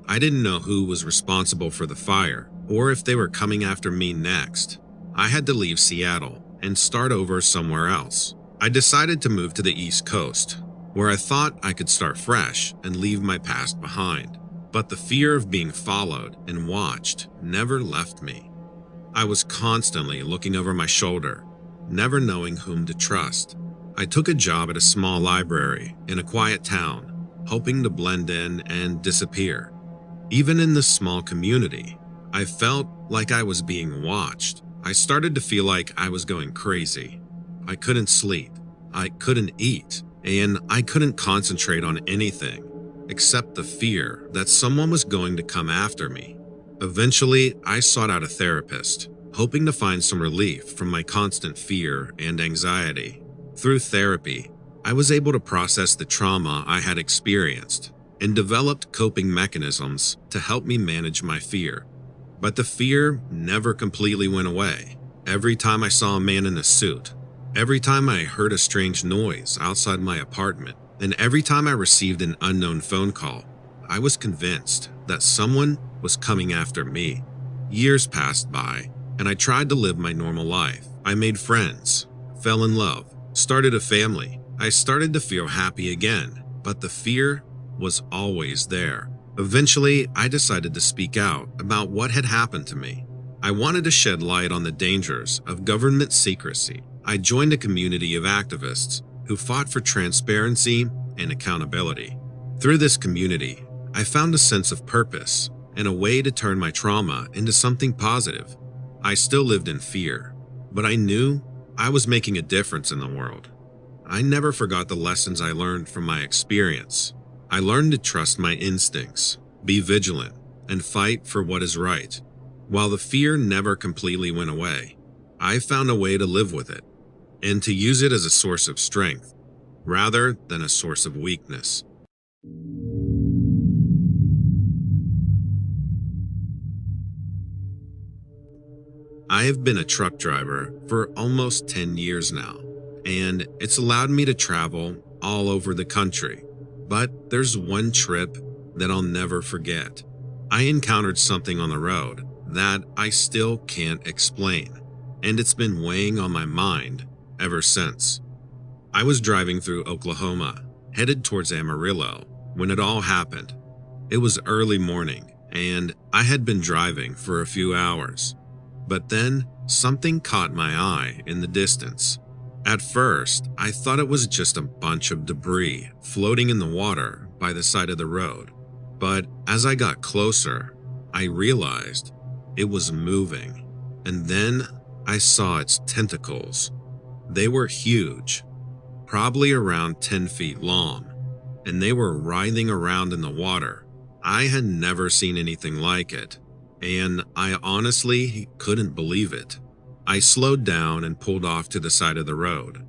A: I didn't know who was responsible for the fire or if they were coming after me next. I had to leave Seattle and start over somewhere else. I decided to move to the East Coast, where I thought I could start fresh and leave my past behind. But the fear of being followed and watched never left me. I was constantly looking over my shoulder, never knowing whom to trust. I took a job at a small library in a quiet town, hoping to blend in and disappear. Even in this small community, I felt like I was being watched. I started to feel like I was going crazy. I couldn't sleep, I couldn't eat, and I couldn't concentrate on anything except the fear that someone was going to come after me. Eventually, I sought out a therapist, hoping to find some relief from my constant fear and anxiety. Through therapy, I was able to process the trauma I had experienced and developed coping mechanisms to help me manage my fear. But the fear never completely went away. Every time I saw a man in a suit, every time I heard a strange noise outside my apartment, and every time I received an unknown phone call, I was convinced that someone was coming after me. Years passed by, and I tried to live my normal life. I made friends, fell in love, started a family. I started to feel happy again, but the fear was always there. Eventually, I decided to speak out about what had happened to me. I wanted to shed light on the dangers of government secrecy. I joined a community of activists who fought for transparency and accountability. Through this community, I found a sense of purpose and a way to turn my trauma into something positive. I still lived in fear, but I knew I was making a difference in the world. I never forgot the lessons I learned from my experience. I learned to trust my instincts, be vigilant, and fight for what is right. While the fear never completely went away, I found a way to live with it and to use it as a source of strength rather than a source of weakness. I have been a truck driver for almost 10 years now, and it's allowed me to travel all over the country. But there's one trip that I'll never forget. I encountered something on the road that I still can't explain, and it's been weighing on my mind ever since. I was driving through Oklahoma, headed towards Amarillo, when it all happened. It was early morning, and I had been driving for a few hours. But then, something caught my eye in the distance. At first, I thought it was just a bunch of debris floating in the water by the side of the road. But as I got closer, I realized it was moving. And then I saw its tentacles. They were huge, probably around 10 feet long, and they were writhing around in the water. I had never seen anything like it, and I honestly couldn't believe it. I slowed down and pulled off to the side of the road.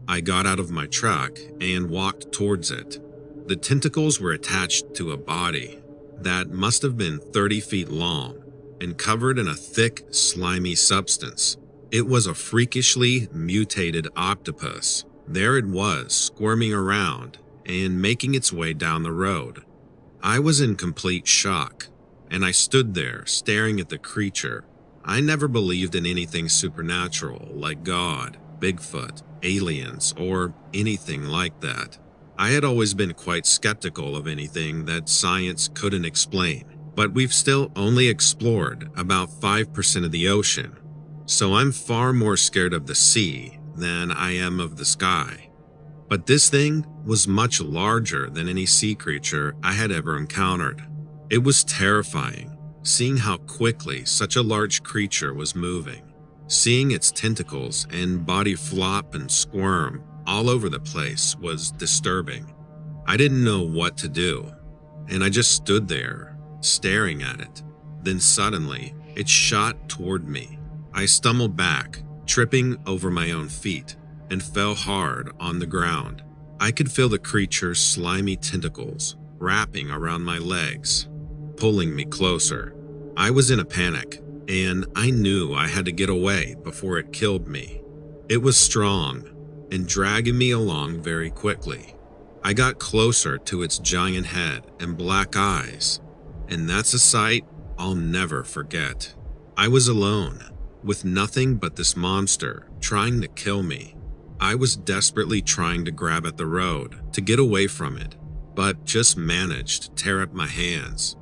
A: I got out of my truck and walked towards it. The tentacles were attached to a body that must have been 30 feet long and covered in a thick, slimy substance. It was a freakishly mutated octopus. There it was, squirming around and making its way down the road. I was in complete shock, and I stood there staring at the creature. I never believed in anything supernatural like God, Bigfoot, aliens, or anything like that. I had always been quite skeptical of anything that science couldn't explain, but we've still only explored about 5% of the ocean, so I'm far more scared of the sea than I am of the sky. But this thing was much larger than any sea creature I had ever encountered. It was terrifying, seeing how quickly such a large creature was moving. Seeing its tentacles and body flop and squirm all over the place was disturbing. I didn't know what to do, and I just stood there, staring at it. Then suddenly, it shot toward me. I stumbled back, tripping over my own feet, and fell hard on the ground. I could feel the creature's slimy tentacles wrapping around my legs, pulling me closer. I was in a panic, and I knew I had to get away before it killed me. It was strong and dragging me along very quickly. I got closer to its giant head and black eyes, and that's a sight I'll never forget. I was alone, with nothing but this monster trying to kill me. I was desperately trying to grab at the road to get away from it, but just managed to tear up my hands.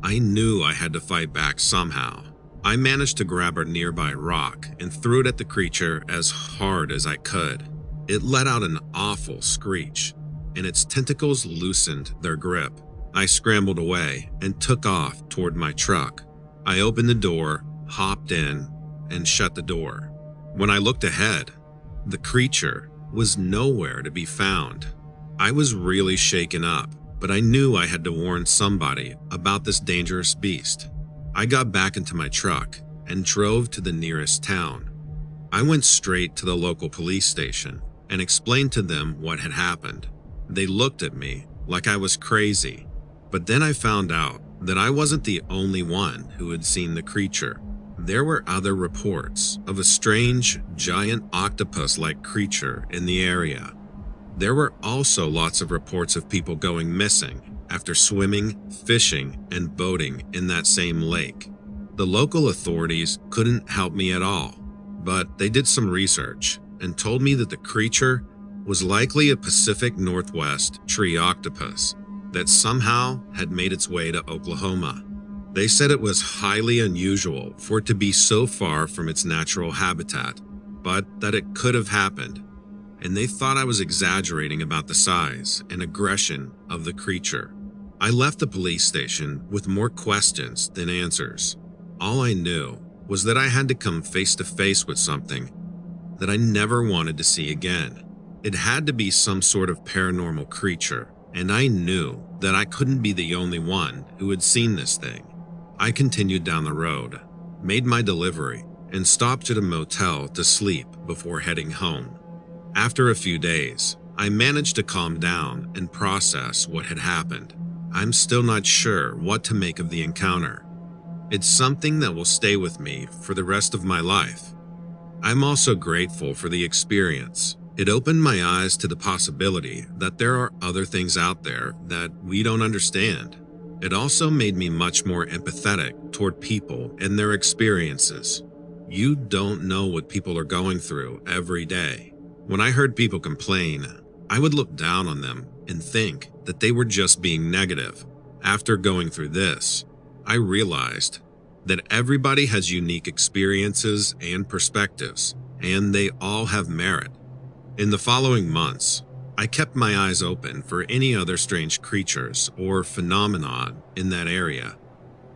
A: I knew I had to fight back somehow. I managed to grab a nearby rock and threw it at the creature as hard as I could. It let out an awful screech, and its tentacles loosened their grip. I scrambled away and took off toward my truck. I opened the door, hopped in, and shut the door. When I looked ahead, the creature was nowhere to be found. I was really shaken up, but I knew I had to warn somebody about this dangerous beast. I got back into my truck and drove to the nearest town. I went straight to the local police station and explained to them what had happened. They looked at me like I was crazy, but then I found out that I wasn't the only one who had seen the creature. There were other reports of a strange, giant octopus-like creature in the area. There were also lots of reports of people going missing after swimming, fishing, and boating in that same lake. The local authorities couldn't help me at all, but they did some research and told me that the creature was likely a Pacific Northwest tree octopus that somehow had made its way to Oklahoma. They said it was highly unusual for it to be so far from its natural habitat, but that it could have happened, and they thought I was exaggerating about the size and aggression of the creature. I left the police station with more questions than answers. All I knew was that I had to come face to face with something that I never wanted to see again. It had to be some sort of paranormal creature, and I knew that I couldn't be the only one who had seen this thing. I continued down the road, made my delivery, and stopped at a motel to sleep before heading home. After a few days, I managed to calm down and process what had happened. I'm still not sure what to make of the encounter. It's something that will stay with me for the rest of my life. I'm also grateful for the experience. It opened my eyes to the possibility that there are other things out there that we don't understand. It also made me much more empathetic toward people and their experiences. You don't know what people are going through every day. When I heard people complain, I would look down on them and think that they were just being negative. After going through this, I realized that everybody has unique experiences and perspectives, and they all have merit. In the following months, I kept my eyes open for any other strange creatures or phenomenon in that area.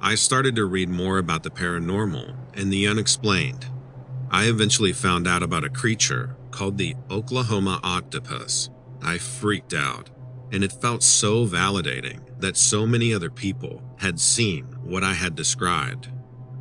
A: I started to read more about the paranormal and the unexplained. I eventually found out about a creature called the Oklahoma octopus. I freaked out, and it felt so validating that so many other people had seen what I had described.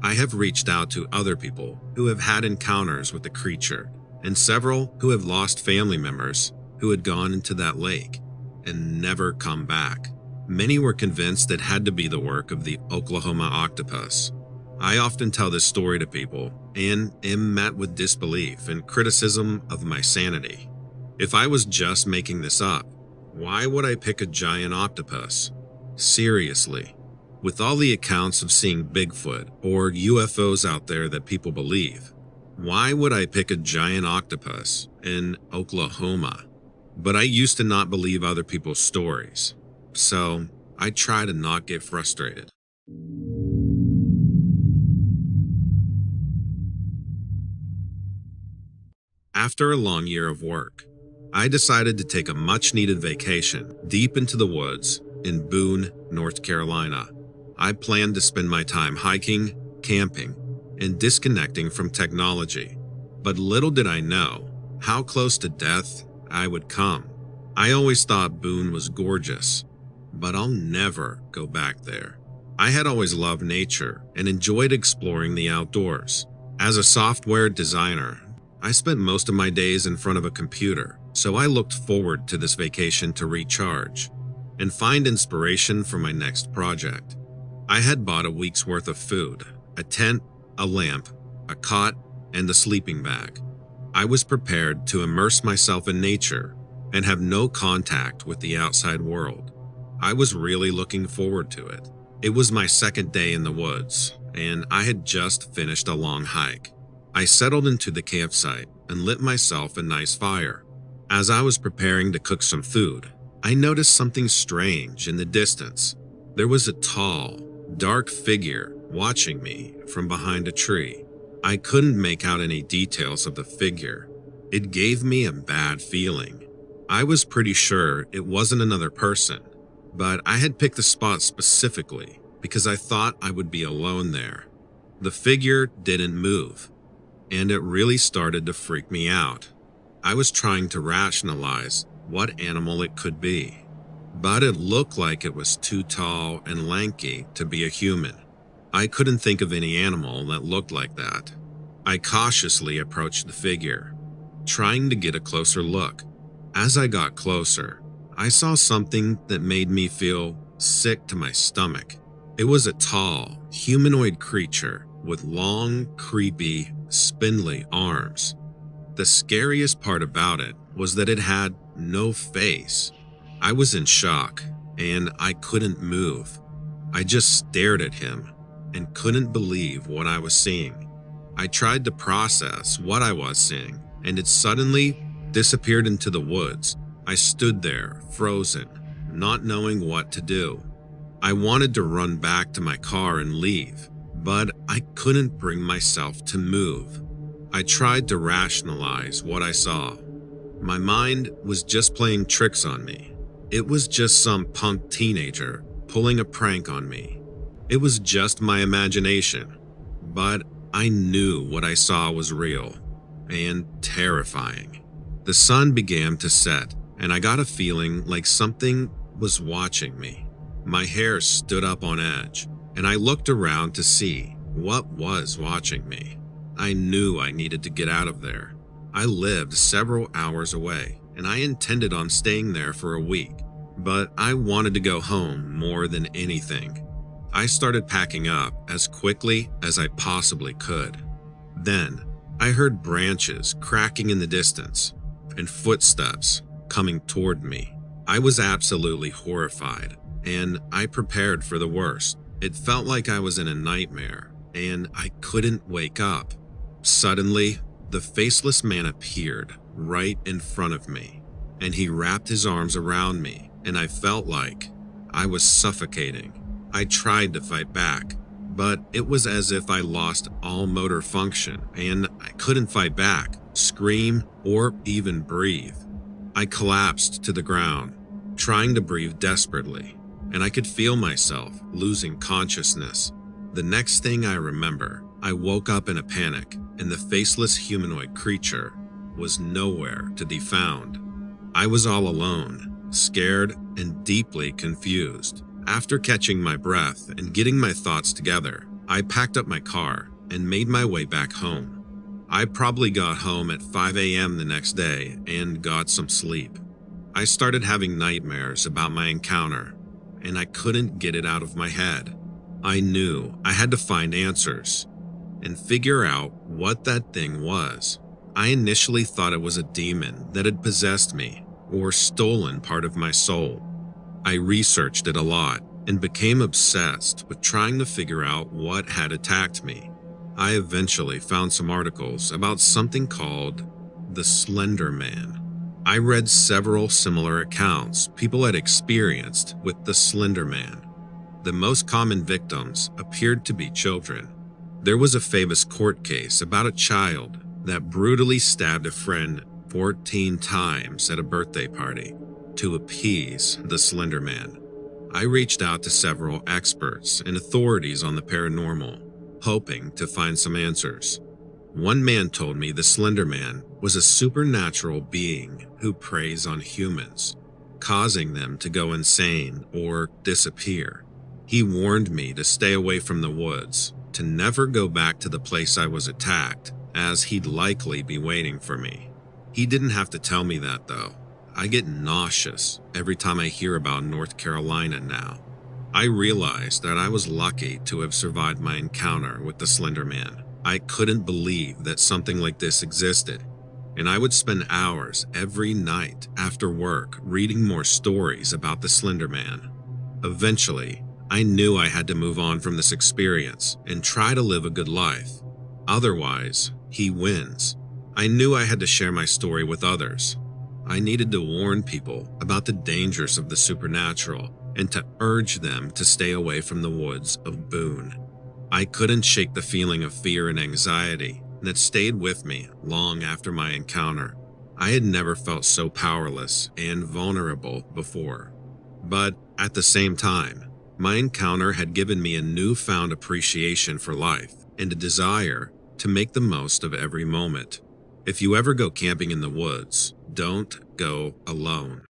A: I have reached out to other people who have had encounters with the creature, and several who have lost family members who had gone into that lake and never come back. Many were convinced it had to be the work of the Oklahoma octopus. I often tell this story to people and am met with disbelief and criticism of my sanity. If I was just making this up, why would I pick a giant octopus? Seriously, with all the accounts of seeing Bigfoot or UFOs out there that people believe, why would I pick a giant octopus in Oklahoma? But I used to not believe other people's stories, so I try to not get frustrated. After a long year of work, I decided to take a much-needed vacation deep into the woods in Boone, North Carolina. I planned to spend my time hiking, camping, and disconnecting from technology. But little did I know how close to death I would come. I always thought Boone was gorgeous, but I'll never go back there. I had always loved nature and enjoyed exploring the outdoors. As a software designer, I spent most of my days in front of a computer, so I looked forward to this vacation to recharge and find inspiration for my next project. I had bought a week's worth of food, a tent, a lamp, a cot, and a sleeping bag. I was prepared to immerse myself in nature and have no contact with the outside world. I was really looking forward to it. It was my second day in the woods, and I had just finished a long hike. I settled into the campsite and lit myself a nice fire. As I was preparing to cook some food, I noticed something strange in the distance. There was a tall, dark figure watching me from behind a tree. I couldn't make out any details of the figure. It gave me a bad feeling. I was pretty sure it wasn't another person, but I had picked the spot specifically because I thought I would be alone there. The figure didn't move, and it really started to freak me out. I was trying to rationalize what animal it could be, but it looked like it was too tall and lanky to be a human. I couldn't think of any animal that looked like that. I cautiously approached the figure, trying to get a closer look. As I got closer, I saw something that made me feel sick to my stomach. It was a tall, humanoid creature with long, creepy, spindly arms. The scariest part about it was that it had no face. I was in shock, and I couldn't move. I just stared at him and couldn't believe what I was seeing. I tried to process what I was seeing, and it suddenly disappeared into the woods. I stood there, frozen, not knowing what to do. I wanted to run back to my car and leave, but I couldn't bring myself to move. I tried to rationalize what I saw. My mind was just playing tricks on me. It was just some punk teenager pulling a prank on me. It was just my imagination, but I knew what I saw was real and terrifying. The sun began to set, and I got a feeling like something was watching me. My hair stood up on edge, and I looked around to see what was watching me. I knew I needed to get out of there. I lived several hours away, and I intended on staying there for a week, but I wanted to go home more than anything. I started packing up as quickly as I possibly could. Then, I heard branches cracking in the distance and footsteps coming toward me. I was absolutely horrified, and I prepared for the worst. It felt like I was in a nightmare, and I couldn't wake up. Suddenly, the faceless man appeared right in front of me, and he wrapped his arms around me, and I felt like I was suffocating. I tried to fight back, but it was as if I lost all motor function, and I couldn't fight back, scream, or even breathe. I collapsed to the ground, trying to breathe desperately, and I could feel myself losing consciousness. The next thing I remember, I woke up in a panic, and the faceless humanoid creature was nowhere to be found. I was all alone, scared and deeply confused. After catching my breath and getting my thoughts together, I packed up my car and made my way back home. I probably got home at 5 a.m. the next day and got some sleep. I started having nightmares about my encounter, and I couldn't get it out of my head. I knew I had to find answers and figure out what that thing was. I initially thought it was a demon that had possessed me or stolen part of my soul. I researched it a lot and became obsessed with trying to figure out what had attacked me. I eventually found some articles about something called the Slender Man. I read several similar accounts people had experienced with the Slender Man. The most common victims appeared to be children. There was a famous court case about a child that brutally stabbed a friend 14 times at a birthday party to appease the Slender Man. I reached out to several experts and authorities on the paranormal, hoping to find some answers. One man told me the Slender Man was a supernatural being who preys on humans, causing them to go insane or disappear. He warned me to stay away from the woods, to never go back to the place I was attacked, as he'd likely be waiting for me. He didn't have to tell me that, though. I get nauseous every time I hear about North Carolina now. I realized that I was lucky to have survived my encounter with the Slender Man. I couldn't believe that something like this existed, and I would spend hours every night after work reading more stories about the Slender Man. Eventually, I knew I had to move on from this experience and try to live a good life. Otherwise, he wins. I knew I had to share my story with others. I needed to warn people about the dangers of the supernatural and to urge them to stay away from the woods of Boone. I couldn't shake the feeling of fear and anxiety that stayed with me long after my encounter. I had never felt so powerless and vulnerable before. But at the same time, my encounter had given me a newfound appreciation for life and a desire to make the most of every moment. If you ever go camping in the woods, don't go alone.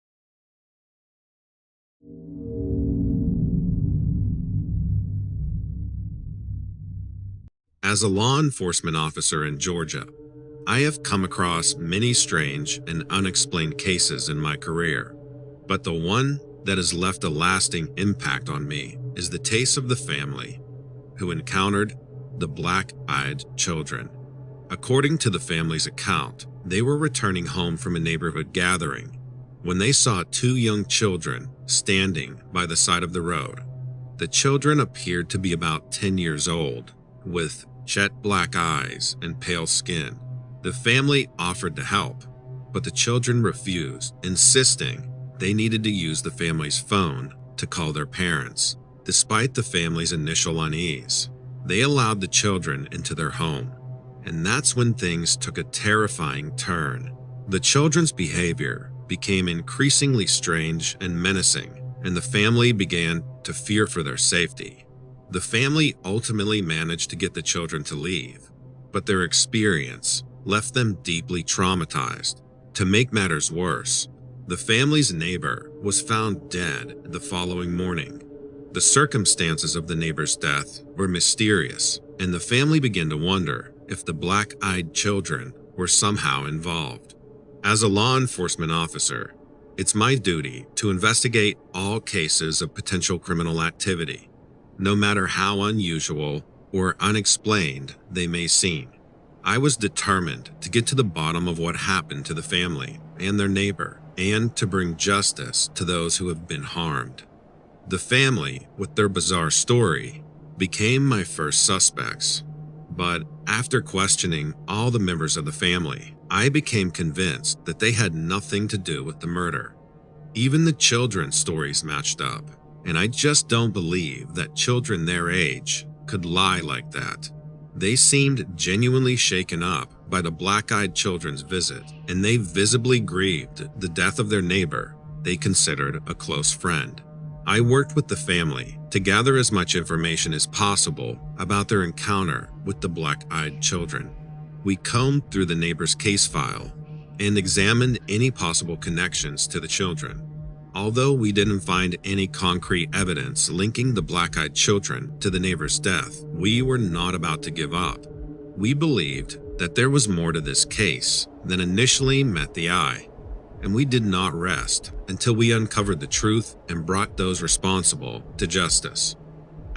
A: As a law enforcement officer in Georgia, I have come across many strange and unexplained cases in my career, but the one that has left a lasting impact on me is the case of the family who encountered the black-eyed children. According to the family's account, they were returning home from a neighborhood gathering when they saw two young children standing by the side of the road. The children appeared to be about 10 years old, with jet black eyes and pale skin. The family offered to help, but the children refused, insisting they needed to use the family's phone to call their parents. Despite the family's initial unease, they allowed the children into their home, and that's when things took a terrifying turn. The children's behavior became increasingly strange and menacing, and the family began to fear for their safety. The family ultimately managed to get the children to leave, but their experience left them deeply traumatized. To make matters worse, the family's neighbor was found dead the following morning. The circumstances of the neighbor's death were mysterious, and the family began to wonder if the black-eyed children were somehow involved. As a law enforcement officer, it's my duty to investigate all cases of potential criminal activity, no matter how unusual or unexplained they may seem. I was determined to get to the bottom of what happened to the family and their neighbor, and to bring justice to those who have been harmed. The family, with their bizarre story, became my first suspects. But after questioning all the members of the family, I became convinced that they had nothing to do with the murder. Even the children's stories matched up, and I just don't believe that children their age could lie like that. They seemed genuinely shaken up by the black-eyed children's visit, and they visibly grieved the death of their neighbor they considered a close friend. I worked with the family to gather as much information as possible about their encounter with the black-eyed children. We combed through the neighbor's case file and examined any possible connections to the children. Although we didn't find any concrete evidence linking the black-eyed children to the neighbor's death, we were not about to give up. We believed that there was more to this case than initially met the eye, and we did not rest until we uncovered the truth and brought those responsible to justice.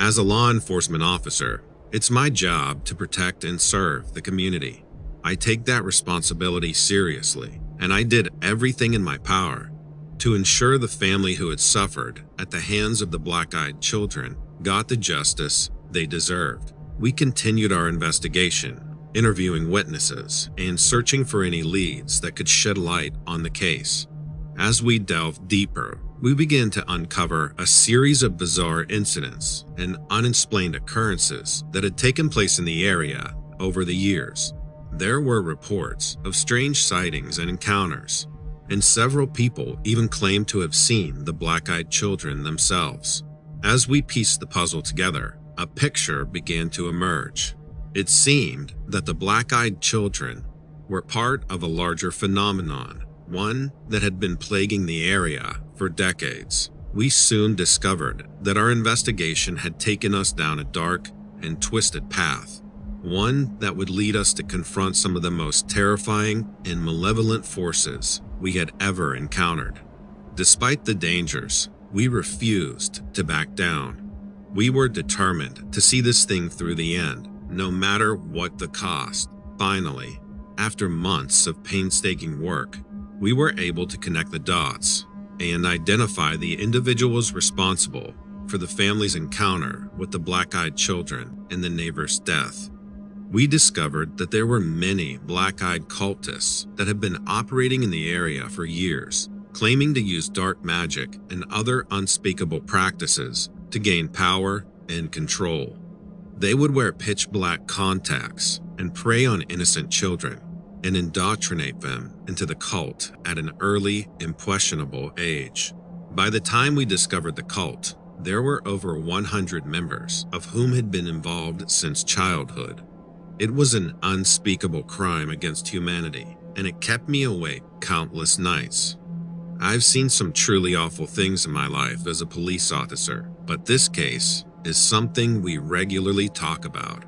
A: As a law enforcement officer, it's my job to protect and serve the community. I take that responsibility seriously, and I did everything in my power to ensure the family who had suffered at the hands of the black-eyed children got the justice they deserved. We continued our investigation, interviewing witnesses and searching for any leads that could shed light on the case. As we delved deeper, we began to uncover a series of bizarre incidents and unexplained occurrences that had taken place in the area over the years. There were reports of strange sightings and encounters, and several people even claimed to have seen the black-eyed children themselves. As we pieced the puzzle together, a picture began to emerge. It seemed that the black-eyed children were part of a larger phenomenon, one that had been plaguing the area for decades. We soon discovered that our investigation had taken us down a dark and twisted path, one that would lead us to confront some of the most terrifying and malevolent forces we had ever encountered. Despite the dangers, we refused to back down. We were determined to see this thing through the end, no matter what the cost. Finally, after months of painstaking work, we were able to connect the dots and identify the individuals responsible for the family's encounter with the black-eyed children and the neighbor's death. We discovered that there were many black-eyed cultists that had been operating in the area for years, claiming to use dark magic and other unspeakable practices to gain power and control. They would wear pitch-black contacts and prey on innocent children and indoctrinate them into the cult at an early, impressionable age. By the time we discovered the cult, there were over 100 members, of whom had been involved since childhood. It was an unspeakable crime against humanity, and it kept me awake countless nights. I've seen some truly awful things in my life as a police officer, but this case is something we regularly talk about,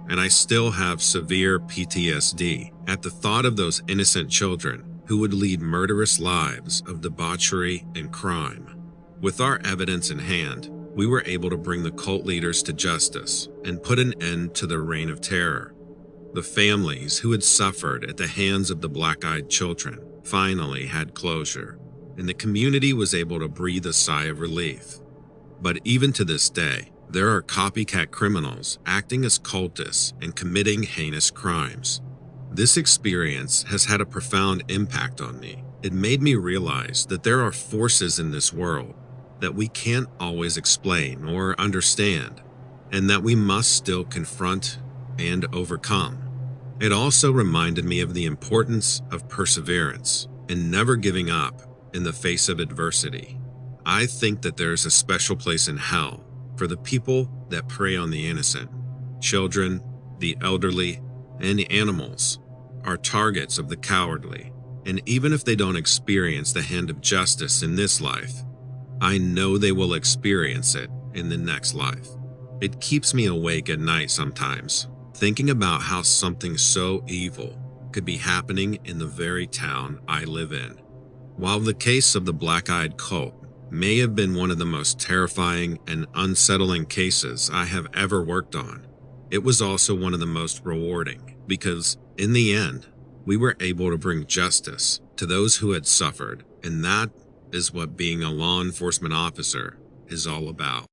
A: and I still have severe PTSD at the thought of those innocent children who would lead murderous lives of debauchery and crime. With our evidence in hand, we were able to bring the cult leaders to justice and put an end to their reign of terror. The families who had suffered at the hands of the black-eyed children finally had closure, and the community was able to breathe a sigh of relief. But even to this day, there are copycat criminals acting as cultists and committing heinous crimes. This experience has had a profound impact on me. It made me realize that there are forces in this world that we can't always explain or understand, and that we must still confront and overcome. It also reminded me of the importance of perseverance and never giving up in the face of adversity. I think that there is a special place in hell for the people that prey on the innocent. Children, the elderly, and the animals are targets of the cowardly, and even if they don't experience the hand of justice in this life, I know they will experience it in the next life. It keeps me awake at night sometimes, thinking about how something so evil could be happening in the very town I live in. While the case of the black-eyed cult may have been one of the most terrifying and unsettling cases I have ever worked on, it was also one of the most rewarding because, in the end, we were able to bring justice to those who had suffered, and that is what being a law enforcement officer is all about.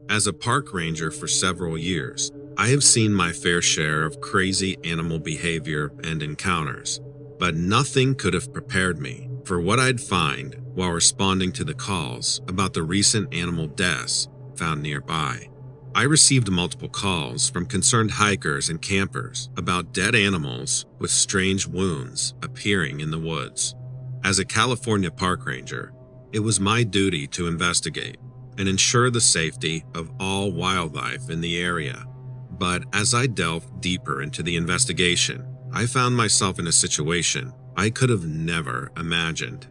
A: As a park ranger for several years, I have seen my fair share of crazy animal behavior and encounters, but nothing could have prepared me for what I'd find while responding to the calls about the recent animal deaths found nearby. I received multiple calls from concerned hikers and campers about dead animals with strange wounds appearing in the woods. As a California park ranger, it was my duty to investigate and ensure the safety of all wildlife in the area. But as I delved deeper into the investigation, I found myself in a situation I could have never imagined.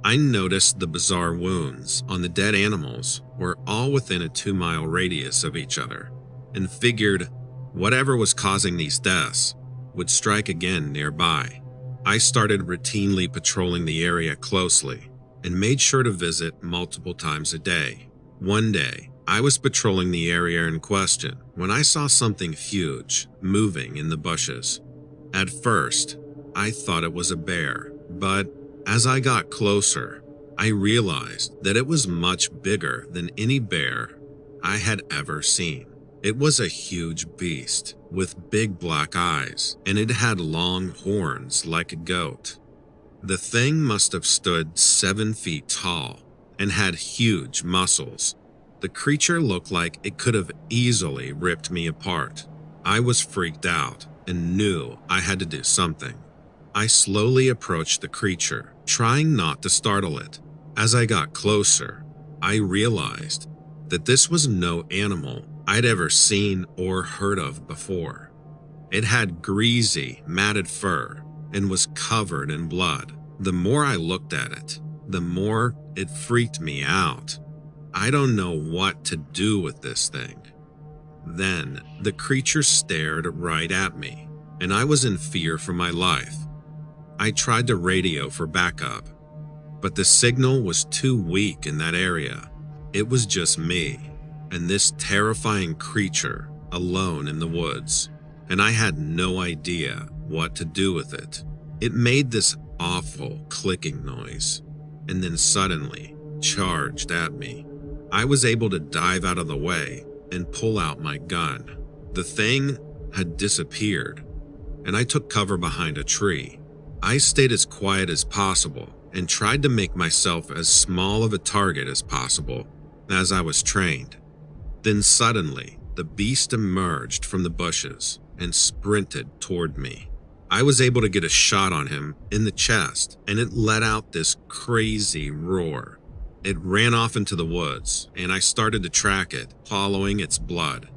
A: I noticed the bizarre wounds on the dead animals were all within a 2-mile radius of each other, and figured whatever was causing these deaths would strike again nearby. I started routinely patrolling the area closely and made sure to visit multiple times a day. One day, I was patrolling the area in question when I saw something huge moving in the bushes. At first, I thought it was a bear, but as I got closer, I realized that it was much bigger than any bear I had ever seen. It was a huge beast with big black eyes, and it had long horns like a goat. The thing must have stood 7 feet tall and had huge muscles. The creature looked like it could have easily ripped me apart. I was freaked out and knew I had to do something. I slowly approached the creature, trying not to startle it. As I got closer, I realized that this was no animal I'd ever seen or heard of before. It had greasy, matted fur and was covered in blood. The more I looked at it, the more it freaked me out. I don't know what to do with this thing. Then the creature stared right at me, and I was in fear for my life. I tried to radio for backup, but the signal was too weak in that area. It was just me and this terrifying creature alone in the woods, and I had no idea what to do with it. It made this awful clicking noise, and then suddenly charged at me. I was able to dive out of the way and pull out my gun. The thing had disappeared, and I took cover behind a tree. I stayed as quiet as possible and tried to make myself as small of a target as possible, as I was trained. Then suddenly, the beast emerged from the bushes and sprinted toward me. I was able to get a shot on him in the chest, and it let out this crazy roar. It ran off into the woods, and I started to track it, following its blood.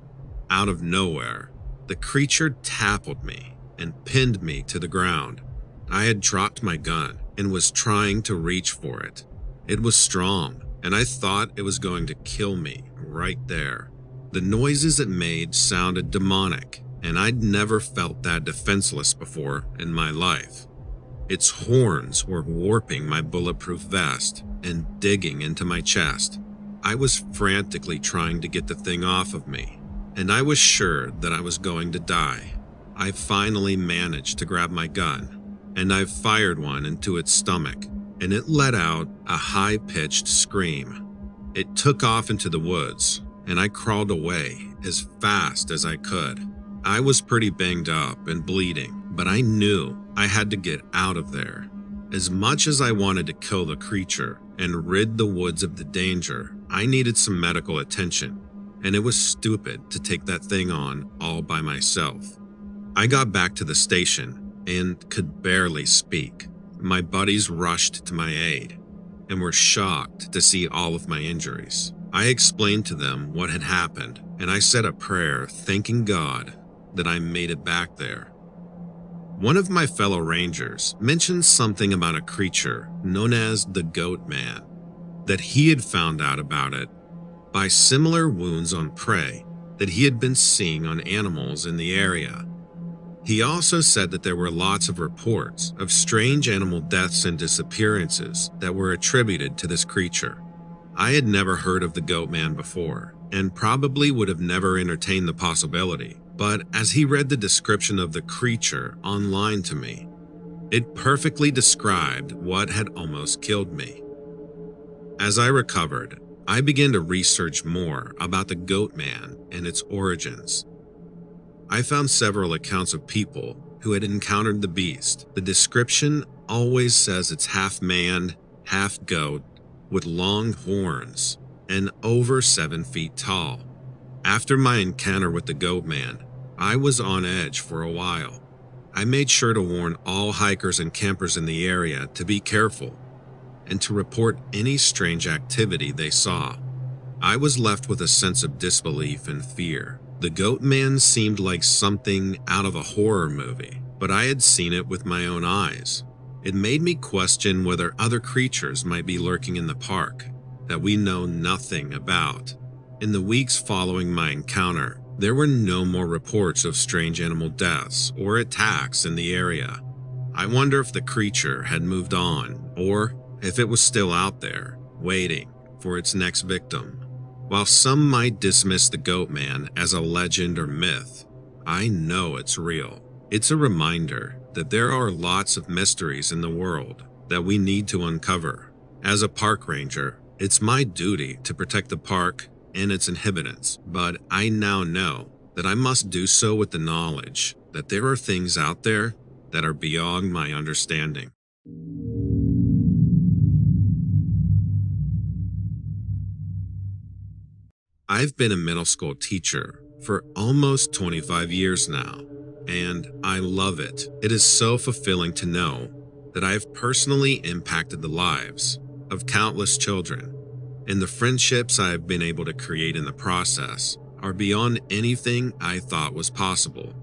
A: Out of nowhere, the creature tackled me and pinned me to the ground. I had dropped my gun and was trying to reach for it. It was strong, and I thought it was going to kill me right there. The noises it made sounded demonic, and I'd never felt that defenseless before in my life. Its horns were warping my bulletproof vest and digging into my chest. I was frantically trying to get the thing off of me, and I was sure that I was going to die. I finally managed to grab my gun, and I fired one into its stomach, and it let out a high-pitched scream. It took off into the woods, and I crawled away as fast as I could. I was pretty banged up and bleeding, but I knew I had to get out of there. As much as I wanted to kill the creature and rid the woods of the danger, I needed some medical attention, and it was stupid to take that thing on all by myself. I got back to the station and could barely speak. My buddies rushed to my aid and were shocked to see all of my injuries. I explained to them what had happened, and I said a prayer thanking God that I made it back there. One of my fellow rangers mentioned something about a creature known as the Goat Man, that he had found out about it by similar wounds on prey that he had been seeing on animals in the area. He also said that there were lots of reports of strange animal deaths and disappearances that were attributed to this creature. I had never heard of the Goat Man before, and probably would have never entertained the possibility, but as he read the description of the creature online to me, it perfectly described what had almost killed me. As I recovered, I began to research more about the Goat Man and its origins. I found several accounts of people who had encountered the beast. The description always says it's half man, half goat, with long horns and over 7 feet tall. After my encounter with the Goat Man, I was on edge for a while. I made sure to warn all hikers and campers in the area to be careful and to report any strange activity they saw. I was left with a sense of disbelief and fear. The Goat Man seemed like something out of a horror movie, but I had seen it with my own eyes. It made me question whether other creatures might be lurking in the park that we know nothing about. In the weeks following my encounter, there were no more reports of strange animal deaths or attacks in the area. I wonder if the creature had moved on, or if it was still out there, waiting for its next victim. While some might dismiss the Goat Man as a legend or myth, I know it's real. It's a reminder that there are lots of mysteries in the world that we need to uncover. As a park ranger, it's my duty to protect the park and its inhabitants, but I now know that I must do so with the knowledge that there are things out there that are beyond my understanding. I've been a middle school teacher for almost 25 years now, and I love it. It is so fulfilling to know that I've personally impacted the lives of countless children, and the friendships I have been able to create in the process are beyond anything I thought was possible.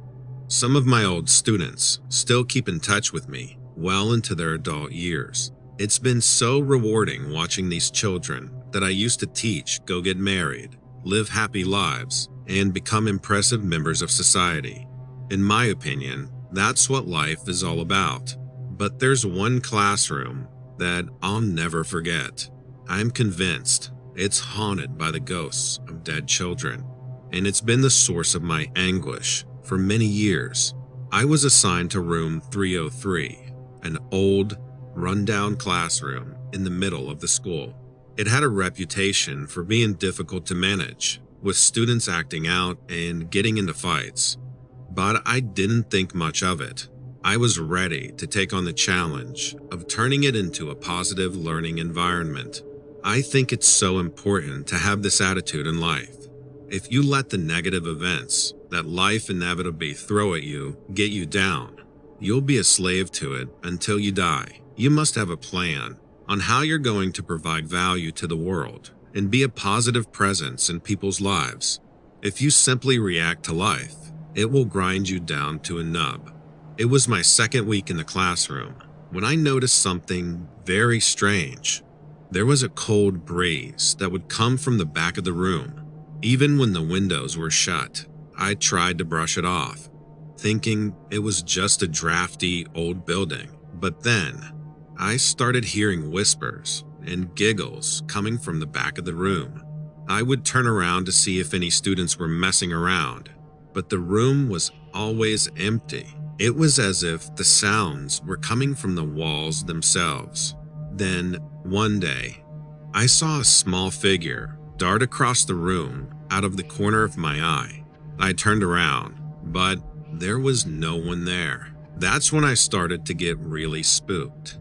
A: Some of my old students still keep in touch with me well into their adult years. It's been so rewarding watching these children that I used to teach go get married, live happy lives, and become impressive members of society. In my opinion, that's what life is all about. But there's one classroom that I'll never forget. I'm convinced it's haunted by the ghosts of dead children, and it's been the source of my anguish for many years. I was assigned to room 303, an old, rundown classroom in the middle of the school. It had a reputation for being difficult to manage, with students acting out and getting into fights. But I didn't think much of it. I was ready to take on the challenge of turning it into a positive learning environment. I think it's so important to have this attitude in life. If you let the negative events that life inevitably throw at you get you down, you'll be a slave to it until you die. You must have a plan on how you're going to provide value to the world and be a positive presence in people's lives. If you simply react to life, it will grind you down to a nub. It was my second week in the classroom when I noticed something very strange. There was a cold breeze that would come from the back of the room, even when the windows were shut. I tried to brush it off, thinking it was just a drafty old building. But then, I started hearing whispers and giggles coming from the back of the room. I would turn around to see if any students were messing around, but the room was always empty. It was as if the sounds were coming from the walls themselves. Then, one day, I saw a small figure dart across the room out of the corner of my eye. I turned around, but there was no one there. That's when I started to get really spooked.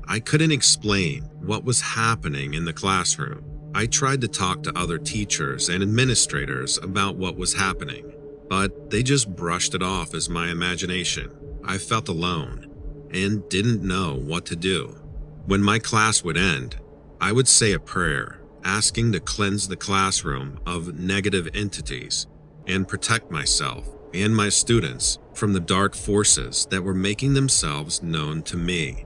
A: I couldn't explain what was happening in the classroom. I tried to talk to other teachers and administrators about what was happening, but they just brushed it off as my imagination. I felt alone and didn't know what to do. When my class would end, I would say a prayer, asking to cleanse the classroom of negative entities and protect myself and my students from the dark forces that were making themselves known to me.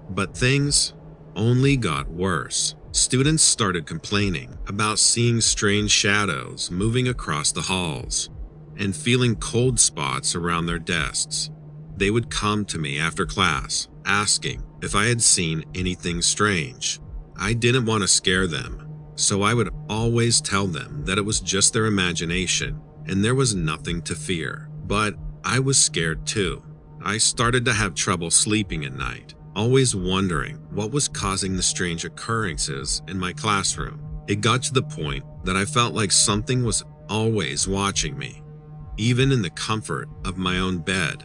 A: But things only got worse. Students started complaining about seeing strange shadows moving across the halls and feeling cold spots around their desks. They would come to me after class, asking if I had seen anything strange. I didn't want to scare them, so I would always tell them that it was just their imagination and there was nothing to fear. But I was scared too. I started to have trouble sleeping at night, always wondering what was causing the strange occurrences in my classroom. It got to the point that I felt like something was always watching me, even in the comfort of my own bed.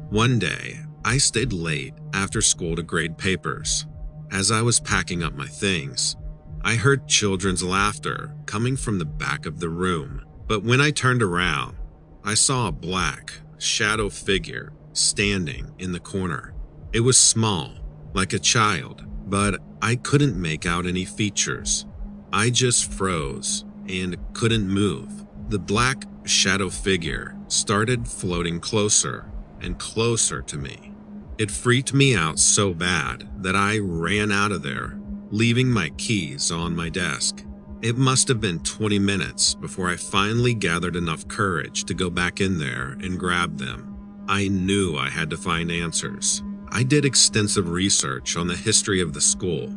A: One day, I stayed late after school to grade papers. As I was packing up my things, I heard children's laughter coming from the back of the room. But when I turned around, I saw a black shadow figure standing in the corner. It was small, like a child, but I couldn't make out any features. I just froze and couldn't move. The black shadow figure started floating closer and closer to me. It freaked me out so bad that I ran out of there, leaving my keys on my desk. It must have been 20 minutes before I finally gathered enough courage to go back in there and grab them. I knew I had to find answers. I did extensive research on the history of the school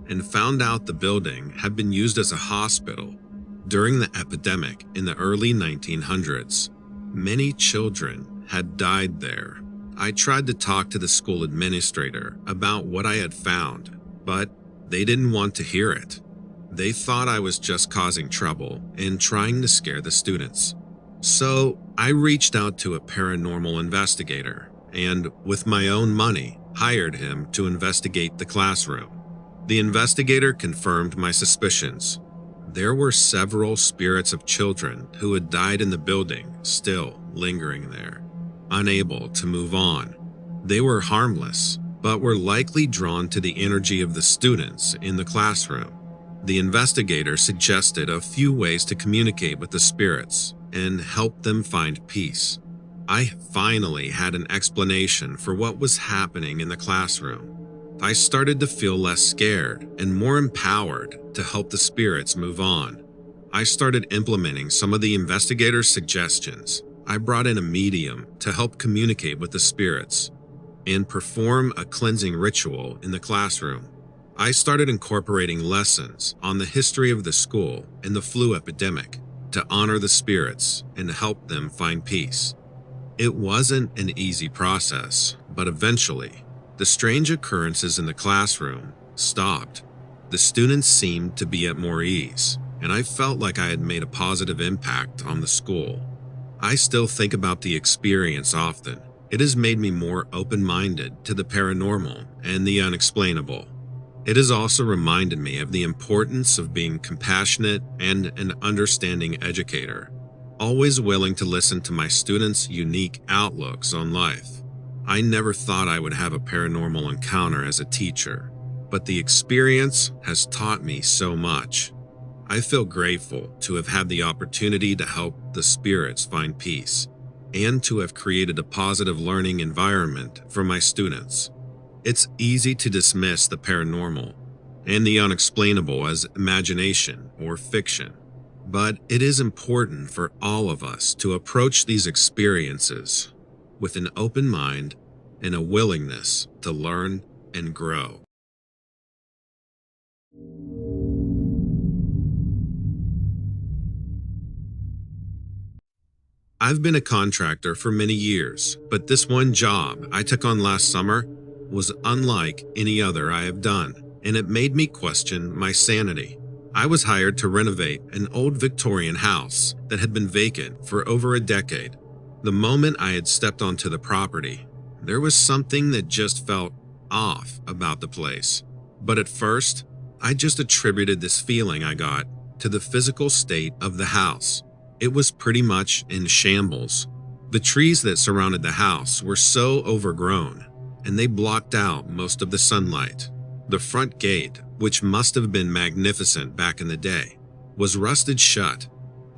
A: and found out the building had been used as a hospital during the epidemic in the early 1900s. Many children had died there. I tried to talk to the school administrator about what I had found, but they didn't want to hear it. They thought I was just causing trouble and trying to scare the students. So I reached out to a paranormal investigator and, with my own money, hired him to investigate the classroom. The investigator confirmed my suspicions. There were several spirits of children who had died in the building still lingering there, unable to move on. They were harmless, but were likely drawn to the energy of the students in the classroom. The investigator suggested a few ways to communicate with the spirits and help them find peace. I finally had an explanation for what was happening in the classroom. I started to feel less scared and more empowered to help the spirits move on. I started implementing some of the investigator's suggestions. I brought in a medium to help communicate with the spirits and perform a cleansing ritual in the classroom. I started incorporating lessons on the history of the school and the flu epidemic to honor the spirits and help them find peace. It wasn't an easy process, but eventually, the strange occurrences in the classroom stopped. The students seemed to be at more ease, and I felt like I had made a positive impact on the school. I still think about the experience often. It has made me more open-minded to the paranormal and the unexplainable. It has also reminded me of the importance of being compassionate and an understanding educator, always willing to listen to my students' unique outlooks on life. I never thought I would have a paranormal encounter as a teacher, but the experience has taught me so much. I feel grateful to have had the opportunity to help the spirits find peace and to have created a positive learning environment for my students. It's easy to dismiss the paranormal and the unexplainable as imagination or fiction, but it is important for all of us to approach these experiences with an open mind and a willingness to learn and grow. I've been a contractor for many years, but this one job I took on last summer was unlike any other I have done, and it made me question my sanity. I was hired to renovate an old Victorian house that had been vacant for over a decade. The moment I had stepped onto the property, there was something that just felt off about the place. But at first, I just attributed this feeling I got to the physical state of the house. It was pretty much in shambles. The trees that surrounded the house were so overgrown, and they blocked out most of the sunlight. The front gate, which must have been magnificent back in the day, was rusted shut,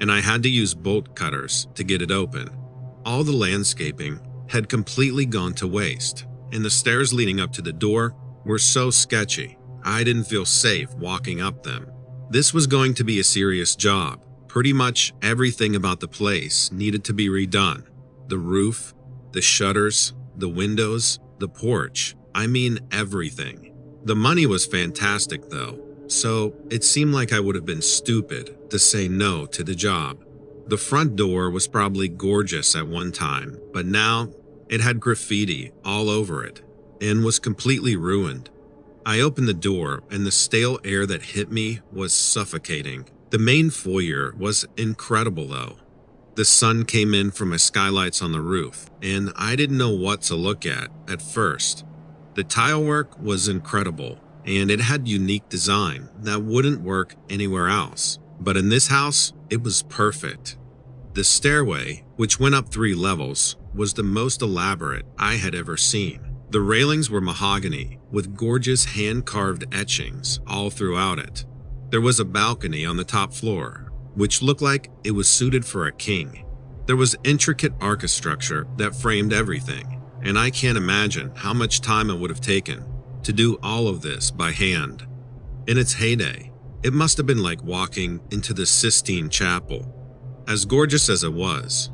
A: and I had to use bolt cutters to get it open. All the landscaping had completely gone to waste, and the stairs leading up to the door were so sketchy, I didn't feel safe walking up them. This was going to be a serious job. Pretty much everything about the place needed to be redone. The roof, the shutters, the windows, the porch. I mean everything. The money was fantastic though, so it seemed like I would have been stupid to say no to the job. The front door was probably gorgeous at one time, but now it had graffiti all over it and was completely ruined. I opened the door and the stale air that hit me was suffocating. The main foyer was incredible though. The sun came in from my skylights on the roof, and I didn't know what to look at first. The tile work was incredible, and it had unique design that wouldn't work anywhere else. But in this house, it was perfect. The stairway, which went up 3 levels, was the most elaborate I had ever seen. The railings were mahogany, with gorgeous hand-carved etchings all throughout it. There was a balcony on the top floor, which looked like it was suited for a king. There was intricate archistructure that framed everything, and I can't imagine how much time it would have taken to do all of this by hand. In its heyday, it must have been like walking into the Sistine Chapel. As gorgeous as it was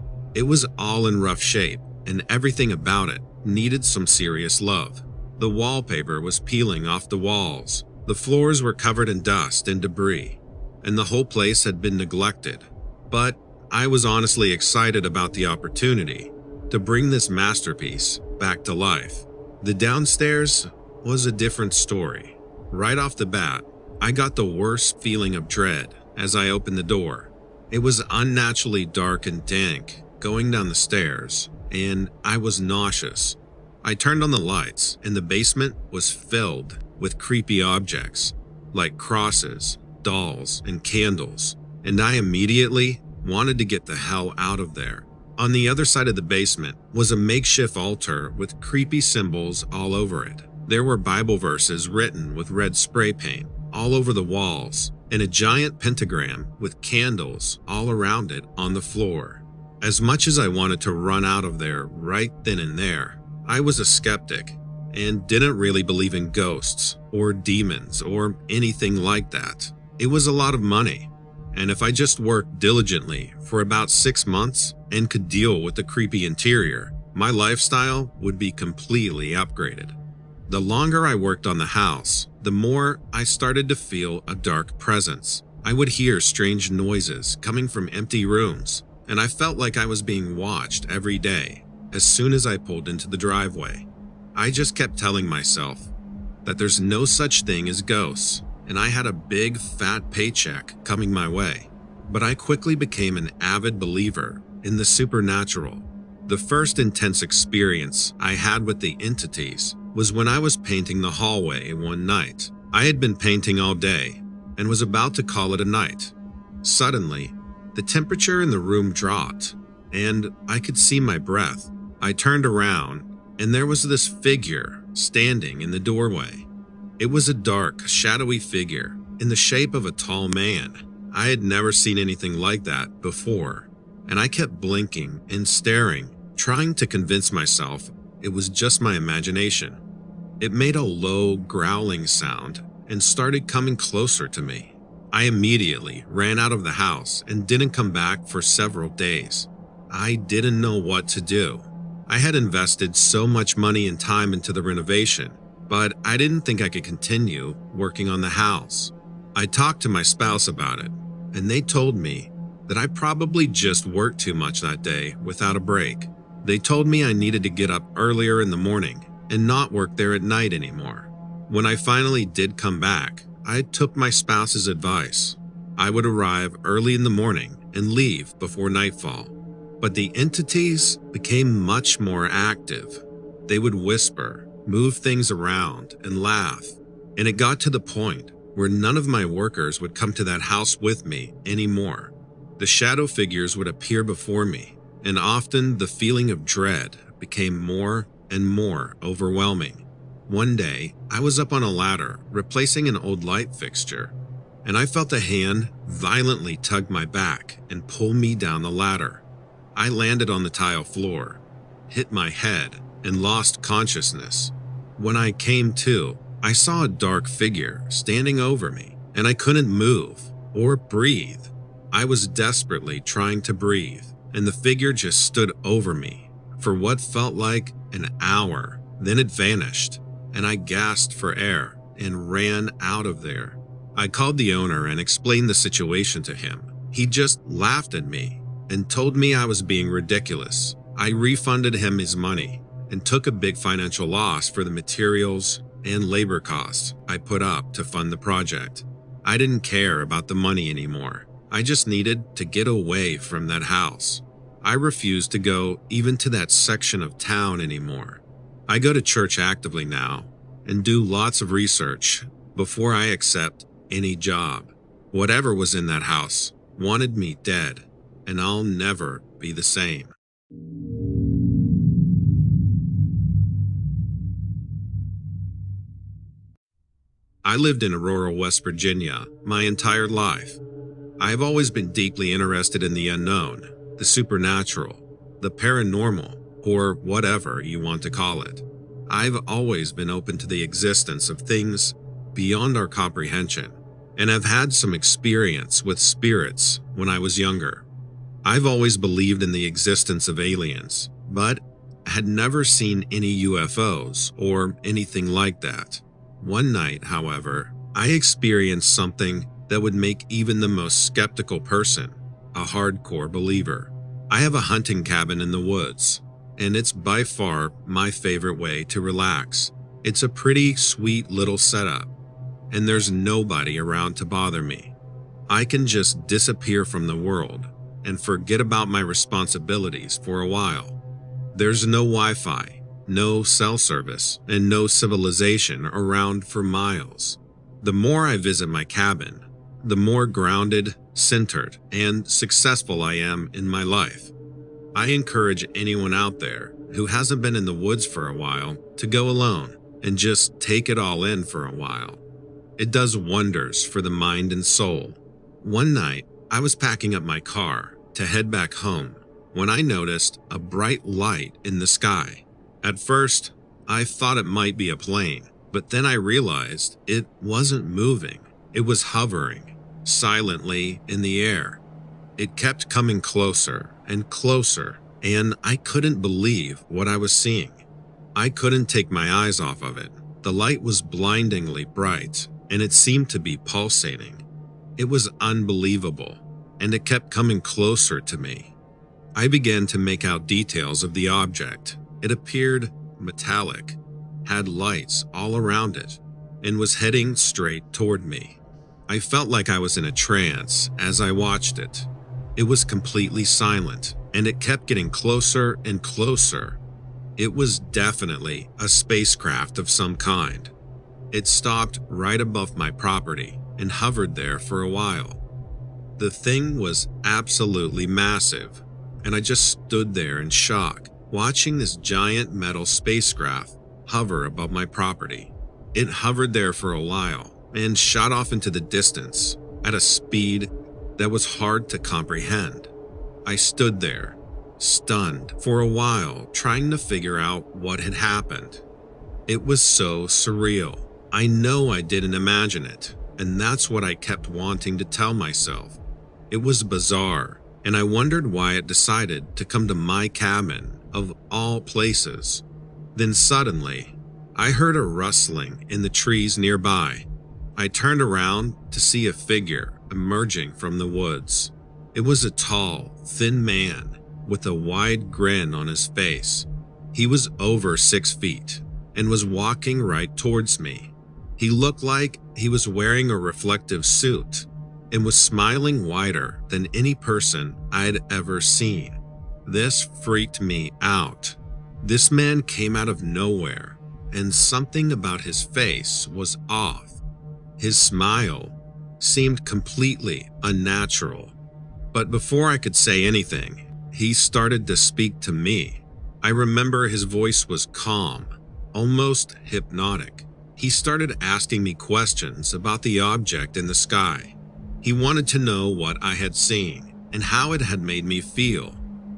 A: all in rough shape, and everything about it needed some serious love. The wallpaper was peeling off the walls. The floors were covered in dust and debris, and the whole place had been neglected. But I was honestly excited about the opportunity to bring this masterpiece back to life. The downstairs was a different story. Right off the bat, I got the worst feeling of dread as I opened the door. It was unnaturally dark and dank going down the stairs, and I was nauseous. I turned on the lights, and the basement was filled with creepy objects like crosses, dolls and candles, and I immediately wanted to get the hell out of there. On the other side of the basement was a makeshift altar with creepy symbols all over it. There were Bible verses written with red spray paint all over the walls, and a giant pentagram with candles all around it on the floor. As much as I wanted to run out of there right then and there, I was a skeptic and didn't really believe in ghosts or demons or anything like that. It was a lot of money, and if I just worked diligently for about 6 months and could deal with the creepy interior, my lifestyle would be completely upgraded. The longer I worked on the house, the more I started to feel a dark presence. I would hear strange noises coming from empty rooms, and I felt like I was being watched every day as soon as I pulled into the driveway. I just kept telling myself that there's no such thing as ghosts, and I had a big fat paycheck coming my way. But I quickly became an avid believer in the supernatural. The first intense experience I had with the entities was when I was painting the hallway one night. I had been painting all day and was about to call it a night. Suddenly, the temperature in the room dropped, and I could see my breath. I turned around, and there was this figure standing in the doorway. It was a dark, shadowy figure in the shape of a tall man. I had never seen anything like that before, and I kept blinking and staring, trying to convince myself it was just my imagination. It made a low, growling sound and started coming closer to me. I immediately ran out of the house and didn't come back for several days. I didn't know what to do. I had invested so much money and time into the renovation, but I didn't think I could continue working on the house. I talked to my spouse about it, and they told me that I probably just worked too much that day without a break. They told me I needed to get up earlier in the morning and not work there at night anymore. When I finally did come back, I took my spouse's advice. I would arrive early in the morning and leave before nightfall. But the entities became much more active. They would whisper, move things around, and laugh. And it got to the point where none of my workers would come to that house with me anymore. The shadow figures would appear before me, and often the feeling of dread became more and more overwhelming. One day, I was up on a ladder replacing an old light fixture, and I felt a hand violently tug my back and pull me down the ladder. I landed on the tile floor, hit my head, and lost consciousness. When I came to, I saw a dark figure standing over me, and I couldn't move or breathe. I was desperately trying to breathe, and the figure just stood over me for what felt like an hour. Then it vanished, and I gasped for air and ran out of there. I called the owner and explained the situation to him. He just laughed at me and told me I was being ridiculous. I refunded him his money and took a big financial loss for the materials and labor costs I put up to fund the project. I didn't care about the money anymore. I just needed to get away from that house. I refused to go even to that section of town anymore. I go to church actively now and do lots of research before I accept any job. Whatever was in that house wanted me dead, and I'll never be the same. I lived in rural West Virginia my entire life. I have always been deeply interested in the unknown, the supernatural, the paranormal, or whatever you want to call it. I've always been open to the existence of things beyond our comprehension, and have had some experience with spirits when I was younger. I've always believed in the existence of aliens, but had never seen any UFOs or anything like that. One night, however, I experienced something that would make even the most skeptical person a hardcore believer. I have a hunting cabin in the woods, and it's by far my favorite way to relax. It's a pretty sweet little setup, and there's nobody around to bother me. I can just disappear from the world and forget about my responsibilities for a while. There's no Wi-Fi, no cell service, and no civilization around for miles. The more I visit my cabin, the more grounded, centered, and successful I am in my life. I encourage anyone out there who hasn't been in the woods for a while to go alone and just take it all in for a while. It does wonders for the mind and soul. One night, I was packing up my car to head back home when I noticed a bright light in the sky. At first, I thought it might be a plane, but then I realized it wasn't moving. It was hovering silently in the air. It kept coming closer and closer, and I couldn't believe what I was seeing. I couldn't take my eyes off of it. The light was blindingly bright, and it seemed to be pulsating. It was unbelievable, and it kept coming closer to me. I began to make out details of the object. It appeared metallic, had lights all around it, and was heading straight toward me. I felt like I was in a trance as I watched it. It was completely silent, and it kept getting closer and closer. It was definitely a spacecraft of some kind. It stopped right above my property and hovered there for a while. The thing was absolutely massive, and I just stood there in shock, watching this giant metal spacecraft hover above my property. It hovered there for a while and shot off into the distance at a speed that was hard to comprehend. I stood there, stunned, for a while, trying to figure out what had happened. It was so surreal. I know I didn't imagine it, and that's what I kept wanting to tell myself. It was bizarre, and I wondered why it decided to come to my cabin, of all places. Then suddenly, I heard a rustling in the trees nearby. I turned around to see a figure emerging from the woods. It was a tall, thin man with a wide grin on his face. He was over 6 feet and was walking right towards me. He looked like he was wearing a reflective suit and was smiling wider than any person I'd ever seen. This freaked me out. This man came out of nowhere, and something about his face was off. His smile seemed completely unnatural. But before I could say anything, he started to speak to me. I remember his voice was calm, almost hypnotic. He started asking me questions about the object in the sky. He wanted to know what I had seen and how it had made me feel.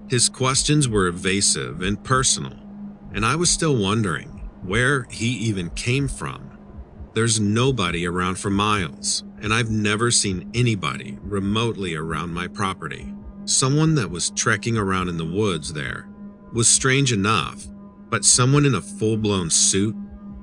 A: His questions were evasive and personal, and I was still wondering where he even came from. There's nobody around for miles, and I've never seen anybody remotely around my property. Someone that was trekking around in the woods there was strange enough, but someone in a full-blown suit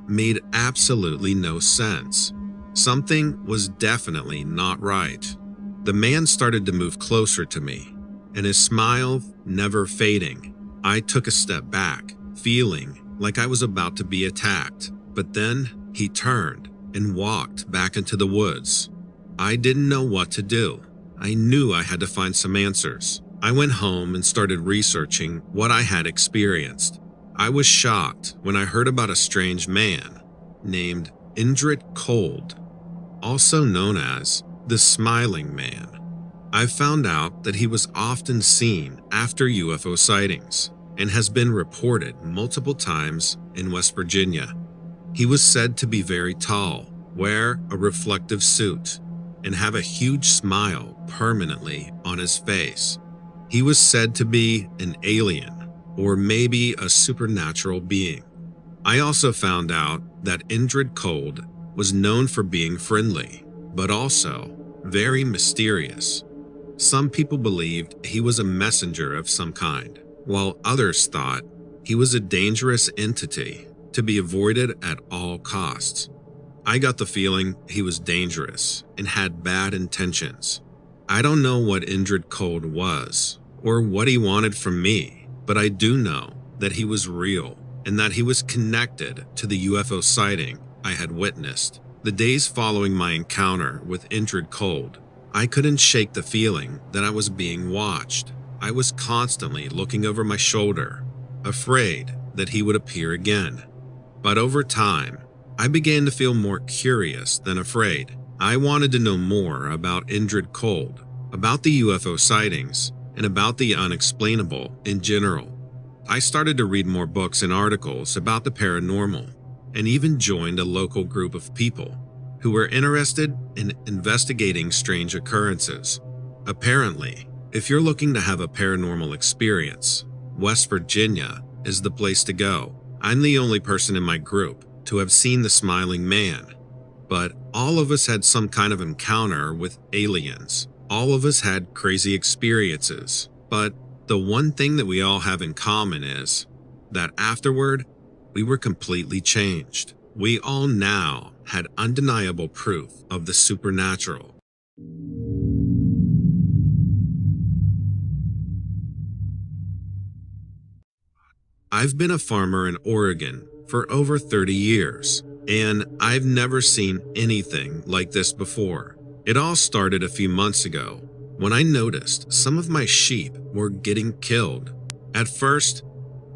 A: made absolutely no sense. Something was definitely not right. The man started to move closer to me, and his smile never fading. I took a step back, feeling like I was about to be attacked, but then he turned and walked back into the woods. I didn't know what to do. I knew I had to find some answers. I went home and started researching what I had experienced. I was shocked when I heard about a strange man named Indrid Cold, also known as the Smiling Man. I found out that he was often seen after UFO sightings and has been reported multiple times in West Virginia. He was said to be very tall, wear a reflective suit, and have a huge smile permanently on his face. He was said to be an alien, or maybe a supernatural being. I also found out that Indrid Cold was known for being friendly, but also very mysterious. Some people believed he was a messenger of some kind, while others thought he was a dangerous entity to be avoided at all costs. I got the feeling he was dangerous and had bad intentions. I don't know what Indrid Cold was or what he wanted from me, but I do know that he was real and that he was connected to the UFO sighting I had witnessed. The days following my encounter with Indrid Cold, I couldn't shake the feeling that I was being watched. I was constantly looking over my shoulder, afraid that he would appear again. But over time, I began to feel more curious than afraid. I wanted to know more about Indrid Cold, about the UFO sightings, and about the unexplainable in general. I started to read more books and articles about the paranormal, and even joined a local group of people who were interested in investigating strange occurrences. Apparently, if you're looking to have a paranormal experience, West Virginia is the place to go. I'm the only person in my group to have seen the smiling man, but all of us had some kind of encounter with aliens. All of us had crazy experiences, but the one thing that we all have in common is that afterward, we were completely changed. We all now had undeniable proof of the supernatural. I've been a farmer in Oregon for over 30 years, and I've never seen anything like this before. It all started a few months ago when I noticed some of my sheep were getting killed. At first,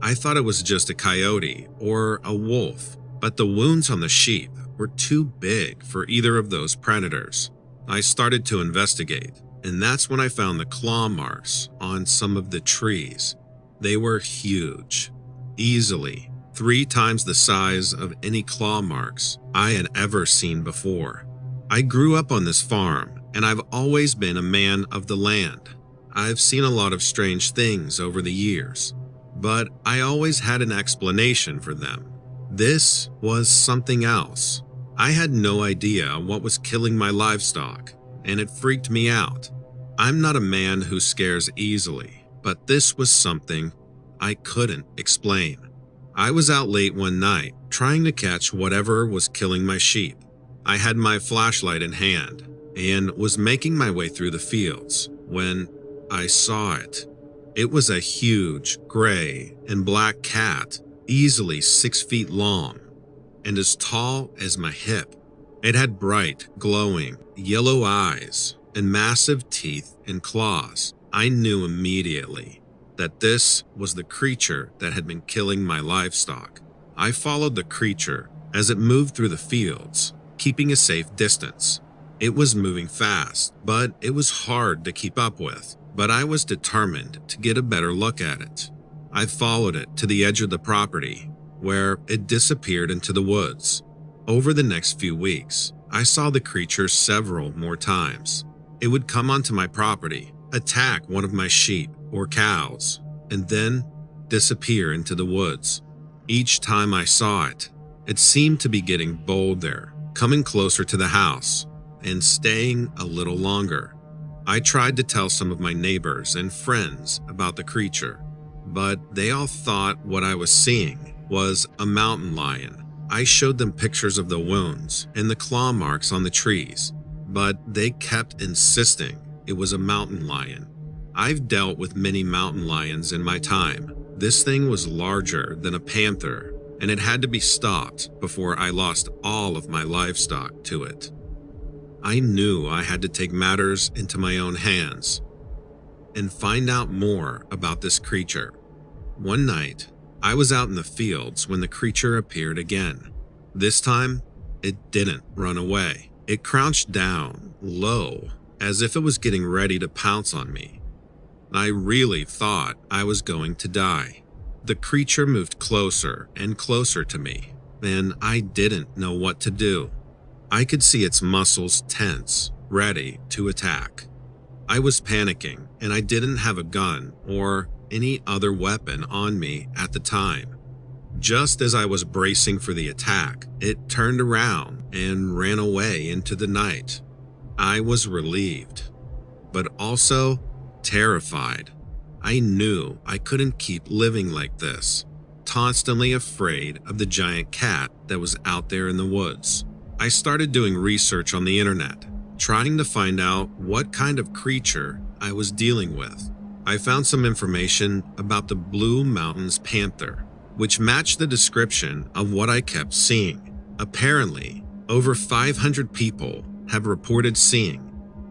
A: I thought it was just a coyote or a wolf, but the wounds on the sheep were too big for either of those predators. I started to investigate, and that's when I found the claw marks on some of the trees. They were huge, easily 3 times the size of any claw marks I had ever seen before. I grew up on this farm, and I've always been a man of the land. I've seen a lot of strange things over the years, but I always had an explanation for them. This was something else. I had no idea what was killing my livestock, and it freaked me out. I'm not a man who scares easily, but this was something I couldn't explain. I was out late one night trying to catch whatever was killing my sheep. I had my flashlight in hand and was making my way through the fields when I saw it. It was a huge gray and black cat, easily 6 feet long and as tall as my hip. It had bright, glowing, yellow eyes and massive teeth and claws. I knew immediately that this was the creature that had been killing my livestock. I followed the creature as it moved through the fields, keeping a safe distance. It was moving fast, but it was hard to keep up with. But I was determined to get a better look at it. I followed it to the edge of the property, where it disappeared into the woods. Over the next few weeks, I saw the creature several more times. It would come onto my property, attack one of my sheep or cows, and then disappear into the woods. Each time I saw it, it seemed to be getting bolder, coming closer to the house, and staying a little longer. I tried to tell some of my neighbors and friends about the creature, but they all thought what I was seeing was a mountain lion. I showed them pictures of the wounds and the claw marks on the trees, but they kept insisting it was a mountain lion. I've dealt with many mountain lions in my time. This thing was larger than a panther, and it had to be stopped before I lost all of my livestock to it. I knew I had to take matters into my own hands and find out more about this creature. One night, I was out in the fields when the creature appeared again. This time, it didn't run away. It crouched down, low, as if it was getting ready to pounce on me. I really thought I was going to die. The creature moved closer and closer to me, and I didn't know what to do. I could see its muscles tense, ready to attack. I was panicking, and I didn't have a gun or any other weapon on me at the time. Just as I was bracing for the attack, it turned around and ran away into the night. I was relieved, but also terrified. I knew I couldn't keep living like this, constantly afraid of the giant cat that was out there in the woods. I started doing research on the internet, trying to find out what kind of creature I was dealing with. I found some information about the Blue Mountains panther, which matched the description of what I kept seeing. Apparently, over 500 people have reported seeing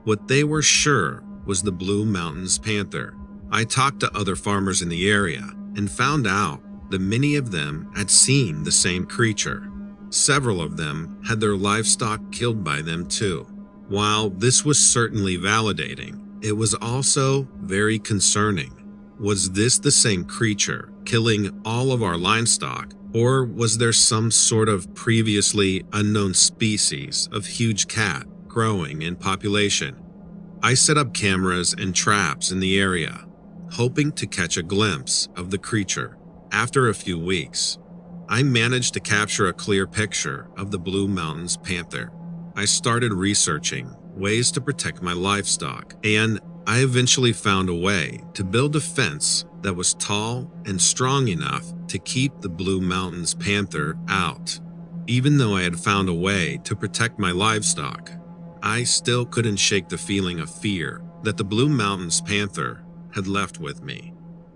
A: what they were sure was the Blue Mountains panther. I talked to other farmers in the area and found out that many of them had seen the same creature. Several of them had their livestock killed by them too. While this was certainly validating, it was also very concerning. Was this the same creature killing all of our livestock, or was there some sort of previously unknown species of huge cat growing in population? I set up cameras and traps in the area, hoping to catch a glimpse of the creature. After a few weeks, I managed to capture a clear picture of the Blue Mountains panther. I started researching ways to protect my livestock, and I eventually found a way to build a fence that was tall and strong enough to keep the Blue Mountains panther out. Even though I had found a way to protect my livestock, I still couldn't shake the feeling of fear that the Blue Mountains panther had left with me.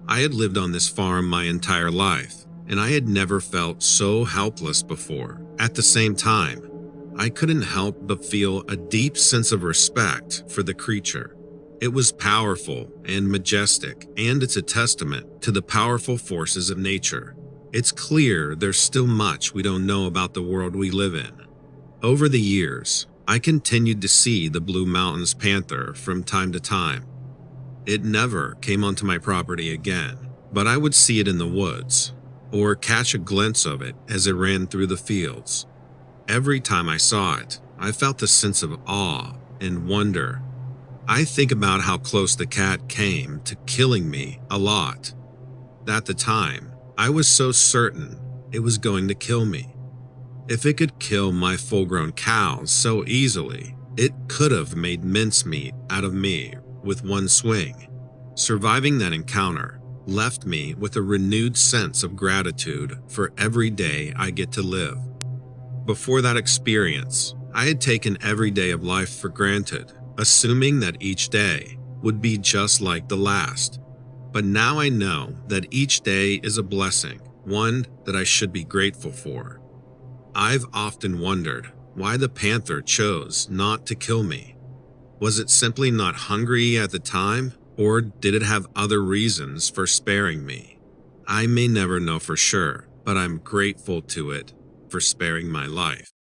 A: I had lived on this farm my entire life, and I had never felt so helpless before. At the same time, I couldn't help but feel a deep sense of respect for the creature. It was powerful and majestic, and it's a testament to the powerful forces of nature. It's clear there's still much we don't know about the world we live in. Over the years, I continued to see the Blue Mountains panther from time to time. It never came onto my property again, but I would see it in the woods, or catch a glimpse of it as it ran through the fields. Every time I saw it, I felt a sense of awe and wonder. I think about how close the cat came to killing me a lot. At the time, I was so certain it was going to kill me. If it could kill my full-grown cows so easily, it could have made mincemeat out of me with one swing. Surviving that encounter left me with a renewed sense of gratitude for every day I get to live. Before that experience, I had taken every day of life for granted, assuming that each day would be just like the last. But now I know that each day is a blessing, one that I should be grateful for. I've often wondered why the panther chose not to kill me. Was it simply not hungry at the time, or did it have other reasons for sparing me? I may never know for sure, but I'm grateful to it for sparing my life.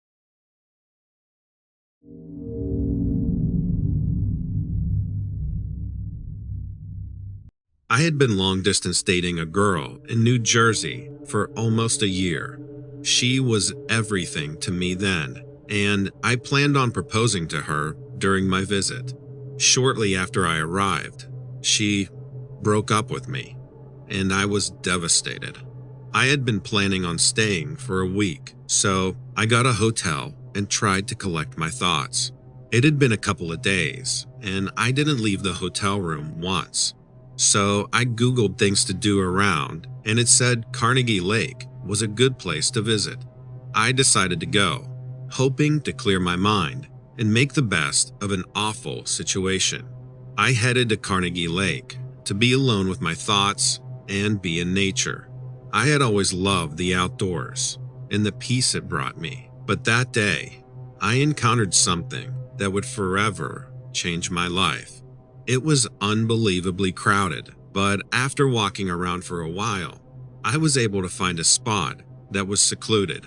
A: I had been long-distance dating a girl in New Jersey for almost a year. She was everything to me then, and I planned on proposing to her during my visit. Shortly after I arrived, she broke up with me, and I was devastated. I had been planning on staying for a week, so I got a hotel and tried to collect my thoughts. It had been a couple of days, and I didn't leave the hotel room once. So I Googled things to do around, and it said Carnegie Lake was a good place to visit. I decided to go, hoping to clear my mind and make the best of an awful situation. I headed to Carnegie Lake to be alone with my thoughts and be in nature. I had always loved the outdoors and the peace it brought me, but that day, I encountered something that would forever change my life. It was unbelievably crowded, but after walking around for a while, I was able to find a spot that was secluded.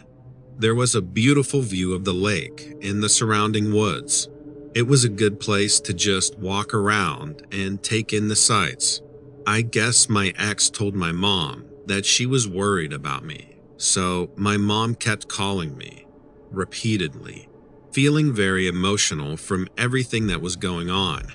A: There was a beautiful view of the lake and the surrounding woods. It was a good place to just walk around and take in the sights. I guess my ex told my mom that she was worried about me, so my mom kept calling me repeatedly, feeling very emotional from everything that was going on.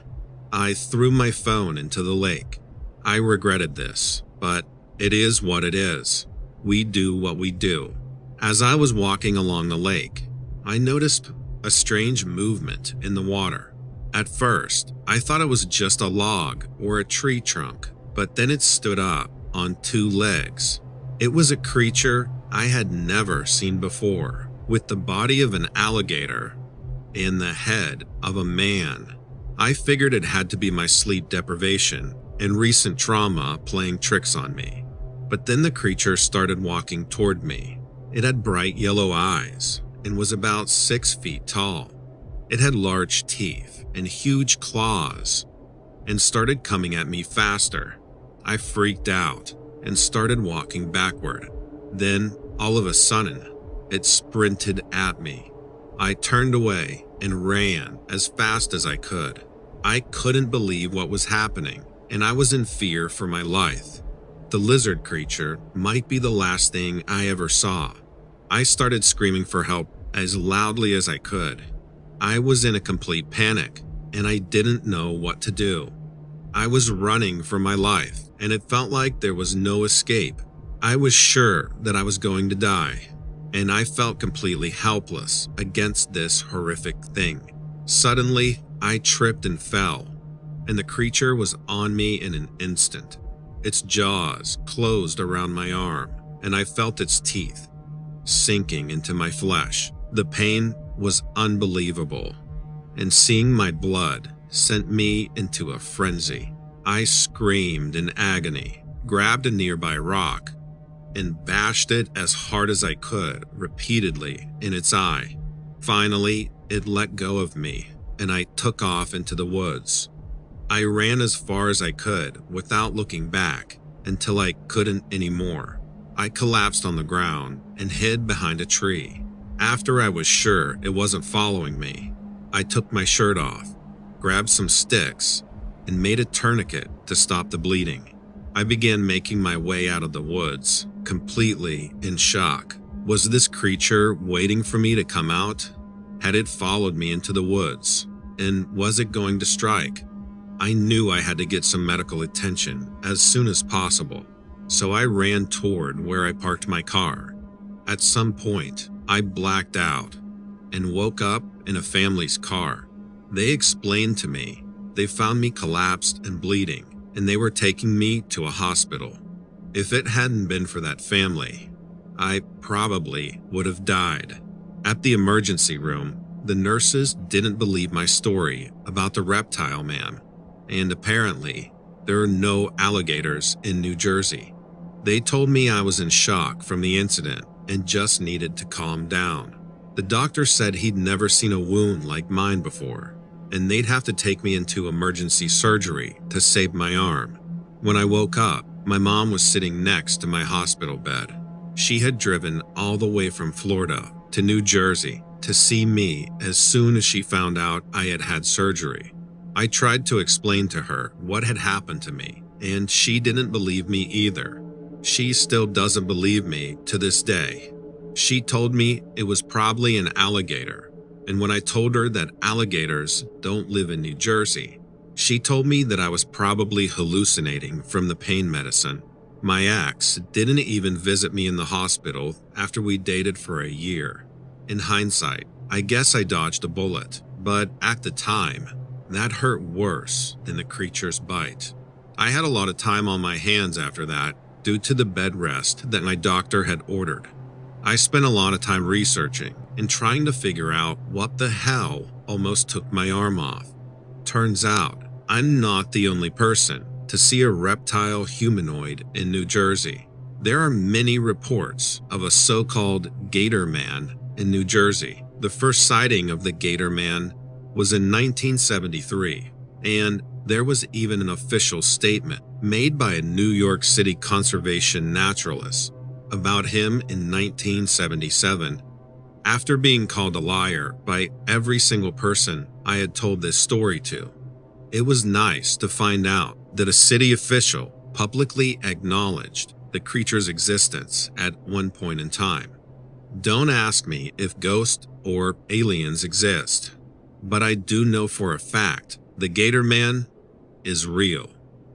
A: I threw my phone into the lake. I regretted this, but it is what it is. We do what we do. As I was walking along the lake, I noticed a strange movement in the water. At first, I thought it was just a log or a tree trunk, but then it stood up on two legs. It was a creature I had never seen before, with the body of an alligator and the head of a man. I figured it had to be my sleep deprivation and recent trauma playing tricks on me. But then the creature started walking toward me. It had bright yellow eyes and was about 6 feet tall. It had large teeth and huge claws and started coming at me faster. I freaked out and started walking backward. Then, all of a sudden, it sprinted at me. I turned away and ran as fast as I could. I couldn't believe what was happening, and I was in fear for my life. The lizard creature might be the last thing I ever saw. I started screaming for help as loudly as I could. I was in a complete panic, and I didn't know what to do. I was running for my life, and it felt like there was no escape. I was sure that I was going to die, and I felt completely helpless against this horrific thing. Suddenly, I tripped and fell, and the creature was on me in an instant. Its jaws closed around my arm, and I felt its teeth sinking into my flesh. The pain was unbelievable, and seeing my blood sent me into a frenzy. I screamed in agony, grabbed a nearby rock, and bashed it as hard as I could repeatedly in its eye. Finally, it let go of me, and I took off into the woods. I ran as far as I could without looking back until I couldn't anymore. I collapsed on the ground and hid behind a tree. After I was sure it wasn't following me, I took my shirt off, grabbed some sticks, and made a tourniquet to stop the bleeding. I began making my way out of the woods, completely in shock. Was this creature waiting for me to come out? Had it followed me into the woods? And was it going to strike? I knew I had to get some medical attention as soon as possible, so I ran toward where I parked my car. At some point, I blacked out and woke up in a family's car. They explained to me they found me collapsed and bleeding, and they were taking me to a hospital. If it hadn't been for that family, I probably would have died. At the emergency room, the nurses didn't believe my story about the reptile man, and apparently, there are no alligators in New Jersey. They told me I was in shock from the incident and just needed to calm down. The doctor said he'd never seen a wound like mine before, and they'd have to take me into emergency surgery to save my arm. When I woke up, my mom was sitting next to my hospital bed. She had driven all the way from Florida to New Jersey to see me as soon as she found out I had had surgery. I tried to explain to her what had happened to me, and she didn't believe me either. She still doesn't believe me to this day. She told me it was probably an alligator, and when I told her that alligators don't live in New Jersey, she told me that I was probably hallucinating from the pain medicine. My ex didn't even visit me in the hospital after we dated for a year. In hindsight, I guess I dodged a bullet, but at the time, that hurt worse than the creature's bite. I had a lot of time on my hands after that due to the bed rest that my doctor had ordered. I spent a lot of time researching and trying to figure out what the hell almost took my arm off. Turns out, I'm not the only person to see a reptile humanoid in New Jersey. There are many reports of a so-called Gator Man in New Jersey. The first sighting of the Gator Man was in 1973, and there was even an official statement made by a New York City conservation naturalist about him in 1977. After being called a liar by every single person I had told this story to, it was nice to find out that a city official publicly acknowledged the creature's existence at one point in time. Don't ask me if ghosts or aliens exist, but I do know for a fact the Gator Man is real.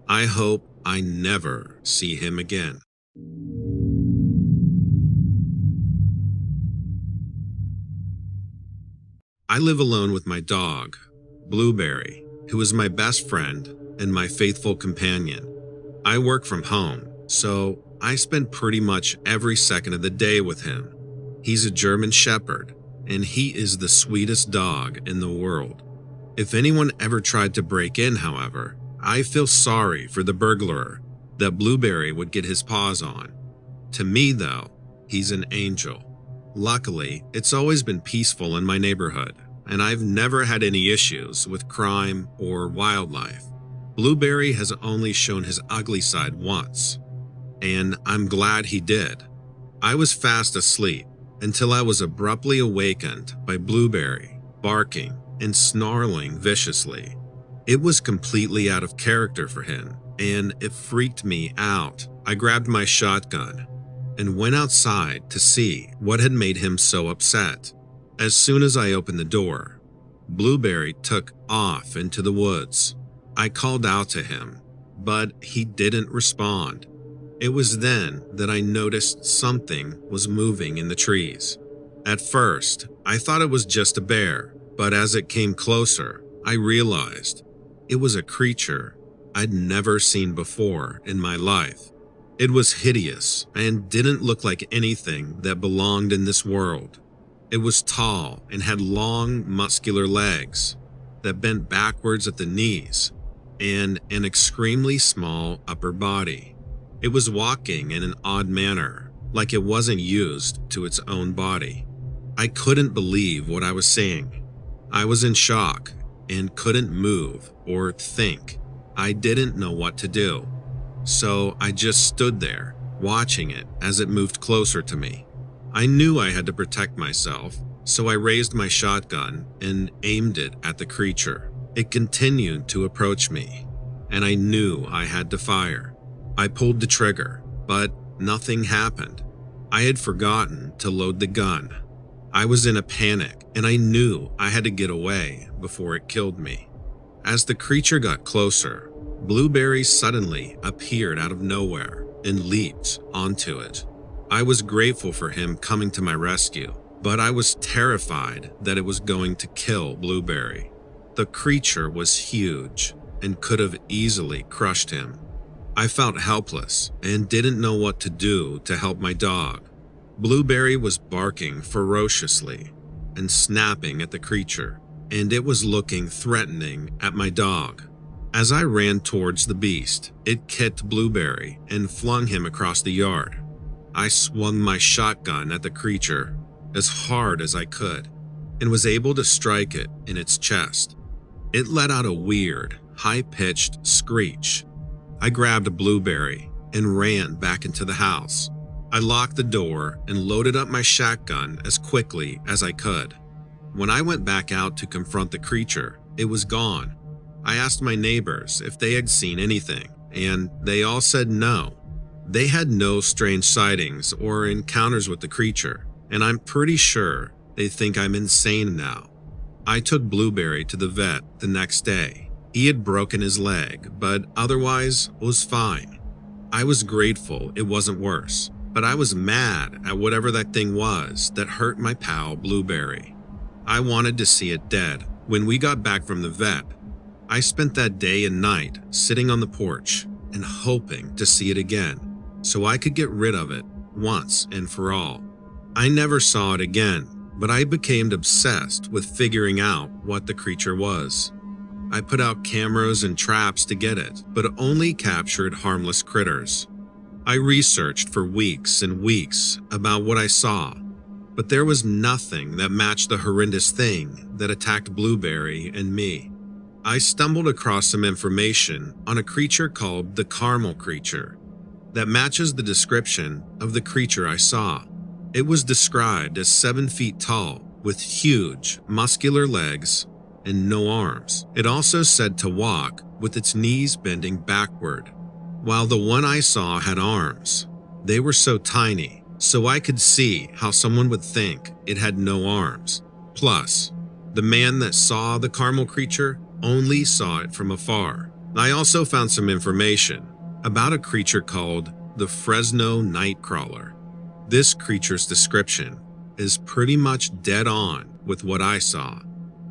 A: I hope I never see him again. I live alone with my dog, Blueberry, who is my best friend and my faithful companion. I work from home, so I spend pretty much every second of the day with him. He's a German Shepherd, and he is the sweetest dog in the world. If anyone ever tried to break in, however, I feel sorry for the burglar that Blueberry would get his paws on. To me, though, he's an angel. Luckily, it's always been peaceful in my neighborhood, and I've never had any issues with crime or wildlife. Blueberry has only shown his ugly side once, and I'm glad he did. I was fast asleep until I was abruptly awakened by Blueberry barking and snarling viciously. It was completely out of character for him, and it freaked me out. I grabbed my shotgun and went outside to see what had made him so upset. As soon as I opened the door, Blueberry took off into the woods. I called out to him, but he didn't respond. It was then that I noticed something was moving in the trees. At first, I thought it was just a bear, but as it came closer, I realized it was a creature I'd never seen before in my life. It was hideous and didn't look like anything that belonged in this world. It was tall and had long, muscular legs that bent backwards at the knees and an extremely small upper body. It was walking in an odd manner, like it wasn't used to its own body. I couldn't believe what I was seeing. I was in shock and couldn't move or think. I didn't know what to do. So I just stood there, watching it as it moved closer to me. I knew I had to protect myself, so I raised my shotgun and aimed it at the creature. It continued to approach me, and I knew I had to fire. I pulled the trigger, but nothing happened. I had forgotten to load the gun. I was in a panic, and I knew I had to get away before it killed me. As the creature got closer, Blueberry suddenly appeared out of nowhere and leaped onto it. I was grateful for him coming to my rescue, but I was terrified that it was going to kill Blueberry. The creature was huge and could have easily crushed him. I felt helpless and didn't know what to do to help my dog. Blueberry was barking ferociously and snapping at the creature, and it was looking threatening at my dog. As I ran towards the beast, it kicked Blueberry and flung him across the yard. I swung my shotgun at the creature as hard as I could and was able to strike it in its chest. It let out a weird, high-pitched screech. I grabbed Blueberry and ran back into the house. I locked the door and loaded up my shotgun as quickly as I could. When I went back out to confront the creature, it was gone. I asked my neighbors if they had seen anything, and they all said no. They had no strange sightings or encounters with the creature, and I'm pretty sure they think I'm insane now. I took Blueberry to the vet the next day. He had broken his leg, but otherwise was fine. I was grateful it wasn't worse, but I was mad at whatever that thing was that hurt my pal Blueberry. I wanted to see it dead. When we got back from the vet, I spent that day and night sitting on the porch and hoping to see it again, so I could get rid of it once and for all. I never saw it again, but I became obsessed with figuring out what the creature was. I put out cameras and traps to get it, but only captured harmless critters. I researched for weeks and weeks about what I saw, but there was nothing that matched the horrendous thing that attacked Blueberry and me. I stumbled across some information on a creature called the caramel creature that matches the description of the creature I saw. It was described as 7 feet tall with huge, muscular legs and no arms. It also said to walk with its knees bending backward. While the one I saw had arms, they were so tiny, so I could see how someone would think it had no arms. Plus, the man that saw the caramel creature only saw it from afar. I also found some information about a creature called the Fresno Nightcrawler. This creature's description is pretty much dead on with what I saw.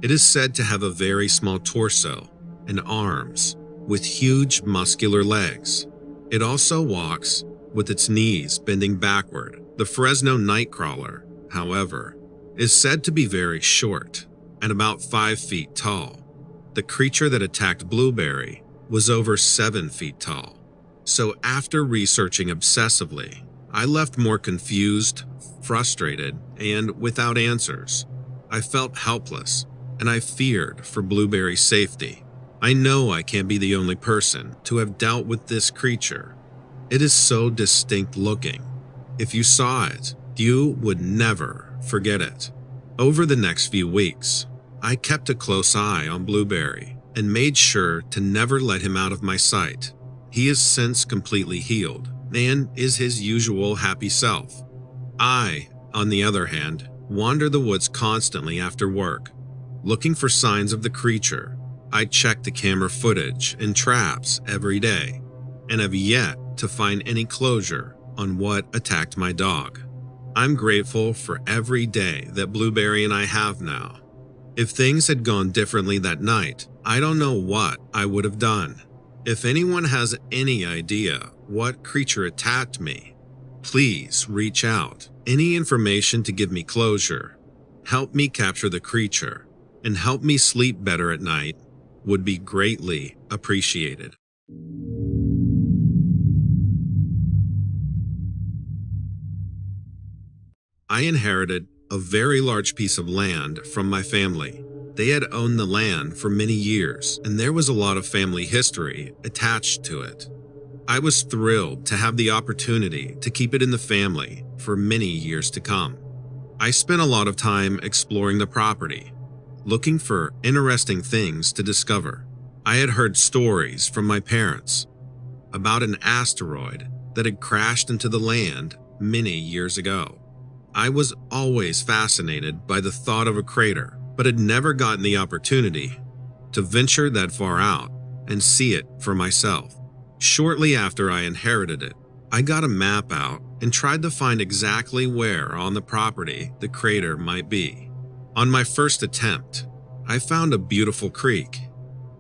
A: It is said to have a very small torso and arms with huge muscular legs. It also walks with its knees bending backward. The Fresno Nightcrawler, however, is said to be very short and about 5 feet tall. The creature that attacked Blueberry was over 7 feet tall. So after researching obsessively, I left more confused, frustrated, and without answers. I felt helpless, and I feared for Blueberry's safety. I know I can't be the only person to have dealt with this creature. It is so distinct looking. If you saw it, You would never forget it. Over the next few weeks, I kept a close eye on Blueberry and made sure to never let him out of my sight. He is since completely healed and is his usual happy self. I, on the other hand, wander the woods constantly after work, looking for signs of the creature. I check the camera footage and traps every day, and have yet to find any closure on what attacked my dog. I'm grateful for every day that Blueberry and I have now. If things had gone differently that night, I don't know what I would have done. If anyone has any idea what creature attacked me, please reach out. Any information to give me closure, help me capture the creature, and help me sleep better at night would be greatly appreciated. I inherited a very large piece of land from my family. They had owned the land for many years, and there was a lot of family history attached to it. I was thrilled to have the opportunity to keep it in the family for many years to come. I spent a lot of time exploring the property, looking for interesting things to discover. I had heard stories from my parents about an asteroid that had crashed into the land many years ago. I was always fascinated by the thought of a crater, but had never gotten the opportunity to venture that far out and see it for myself. Shortly after I inherited it, I got a map out and tried to find exactly where on the property the crater might be. On my first attempt, I found a beautiful creek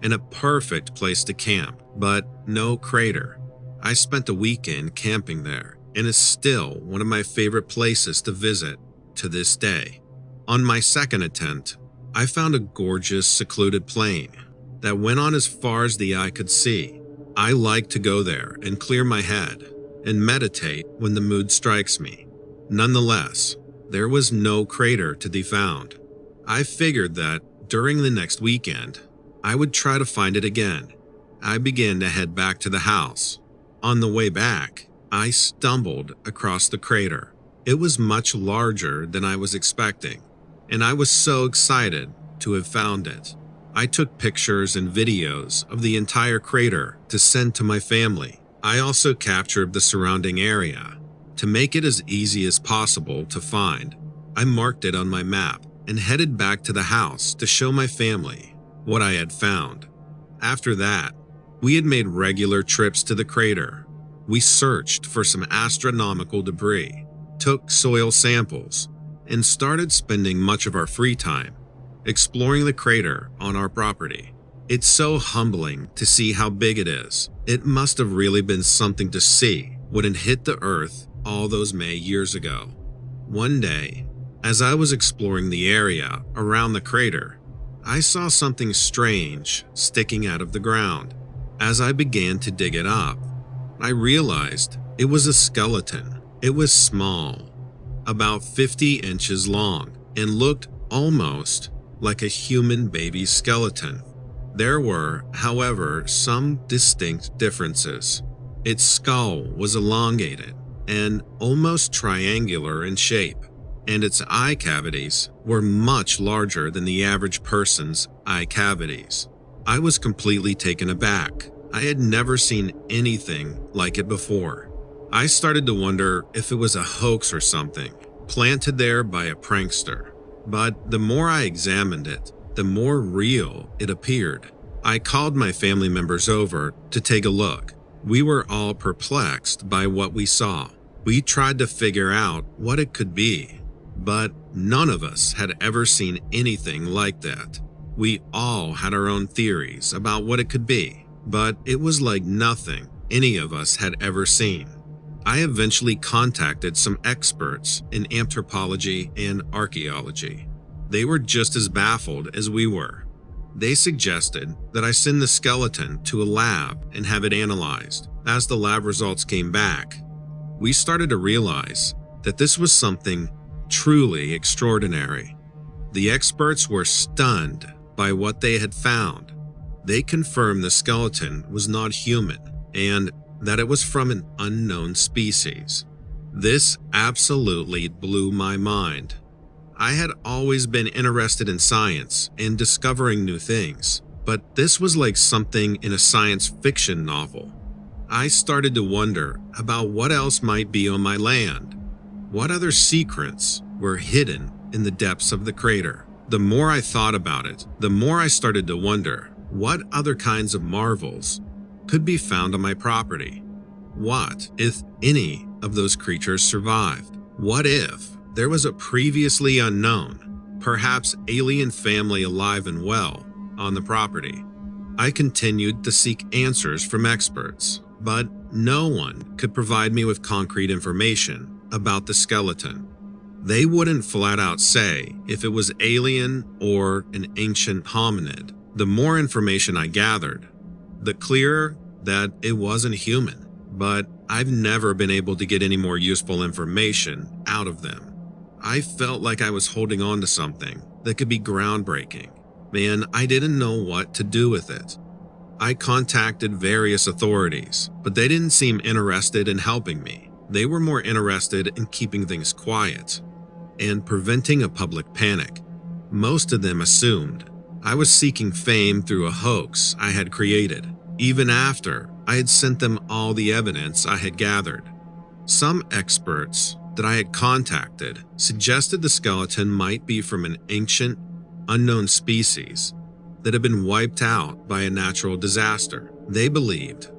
A: and a perfect place to camp, but no crater. I spent a weekend camping there, and is still one of my favorite places to visit to this day. On my second attempt, I found a gorgeous, secluded plain that went on as far as the eye could see. I like to go there and clear my head and meditate when the mood strikes me. Nonetheless, there was no crater to be found. I figured that during the next weekend, I would try to find it again. I began to head back to the house. On the way back, I stumbled across the crater. It was much larger than I was expecting, and I was so excited to have found it. I took pictures and videos of the entire crater to send to my family. I also captured the surrounding area to make it as easy as possible to find. I marked it on my map and headed back to the house to show my family what I had found. After that, we had made regular trips to the crater. We searched for some astronomical debris, took soil samples, and started spending much of our free time exploring the crater on our property. It's so humbling to see how big it is. It must have really been something to see when it hit the earth all those May years ago. One day, as I was exploring the area around the crater, I saw something strange sticking out of the ground. As I began to dig it up, I realized it was a skeleton. It was small, about 50 inches long, and looked almost like a human baby's skeleton. There were, however, some distinct differences. Its skull was elongated and almost triangular in shape, and its eye cavities were much larger than the average person's eye cavities. I was completely taken aback. I had never seen anything like it before. I started to wonder if it was a hoax or something, planted there by a prankster. But the more I examined it, the more real it appeared. I called my family members over to take a look. We were all perplexed by what we saw. We tried to figure out what it could be, but none of us had ever seen anything like that. We all had our own theories about what it could be, but it was like nothing any of us had ever seen. I eventually contacted some experts in anthropology and archaeology. They were just as baffled as we were. They suggested that I send the skeleton to a lab and have it analyzed. As the lab results came back, we started to realize that this was something truly extraordinary. The experts were stunned by what they had found. They confirmed the skeleton was not human and that it was from an unknown species. This absolutely blew my mind. I had always been interested in science and discovering new things, but this was like something in a science fiction novel. I started to wonder about what else might be on my land. What other secrets were hidden in the depths of the crater? The more I thought about it, the more I started to wonder what other kinds of marvels could be found on my property. What if any of those creatures survived? What if there was a previously unknown, perhaps alien family alive and well on the property? I continued to seek answers from experts, but no one could provide me with concrete information about the skeleton. They wouldn't flat out say if it was alien or an ancient hominid. The more information I gathered, the clearer that it wasn't human. But I've never been able to get any more useful information out of them. I felt like I was holding on to something that could be groundbreaking. Man, I didn't know what to do with it. I contacted various authorities, but they didn't seem interested in helping me. They were more interested in keeping things quiet and preventing a public panic. Most of them assumed I was seeking fame through a hoax I had created, even after I had sent them all the evidence I had gathered. Some experts that I had contacted suggested the skeleton might be from an ancient, unknown species that had been wiped out by a natural disaster. They believed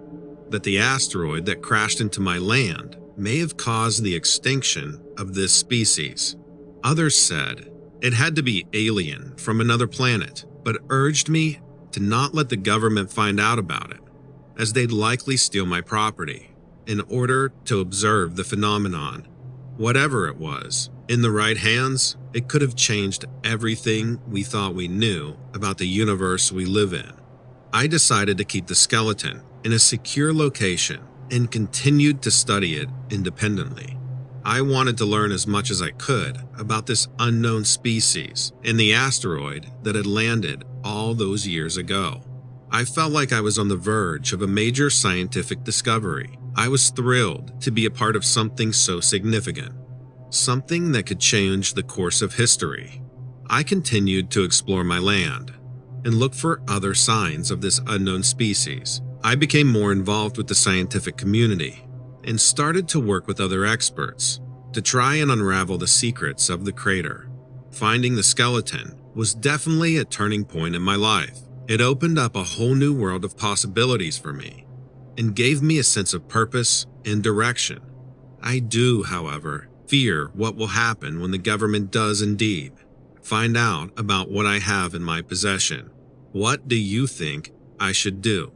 A: that the asteroid that crashed into my land may have caused the extinction of this species. Others said it had to be alien from another planet, but urged me to not let the government find out about it, as they'd likely steal my property in order to observe the phenomenon. Whatever it was, in the right hands, it could have changed everything we thought we knew about the universe we live in. I decided to keep the skeleton in a secure location and continued to study it independently. I wanted to learn as much as I could about this unknown species and the asteroid that had landed all those years ago. I felt like I was on the verge of a major scientific discovery. I was thrilled to be a part of something so significant, something that could change the course of history. I continued to explore my land and look for other signs of this unknown species. I became more involved with the scientific community and started to work with other experts to try and unravel the secrets of the crater. Finding the skeleton was definitely a turning point in my life. It opened up a whole new world of possibilities for me and gave me a sense of purpose and direction. I do, however, fear what will happen when the government does indeed find out about what I have in my possession. What do you think I should do?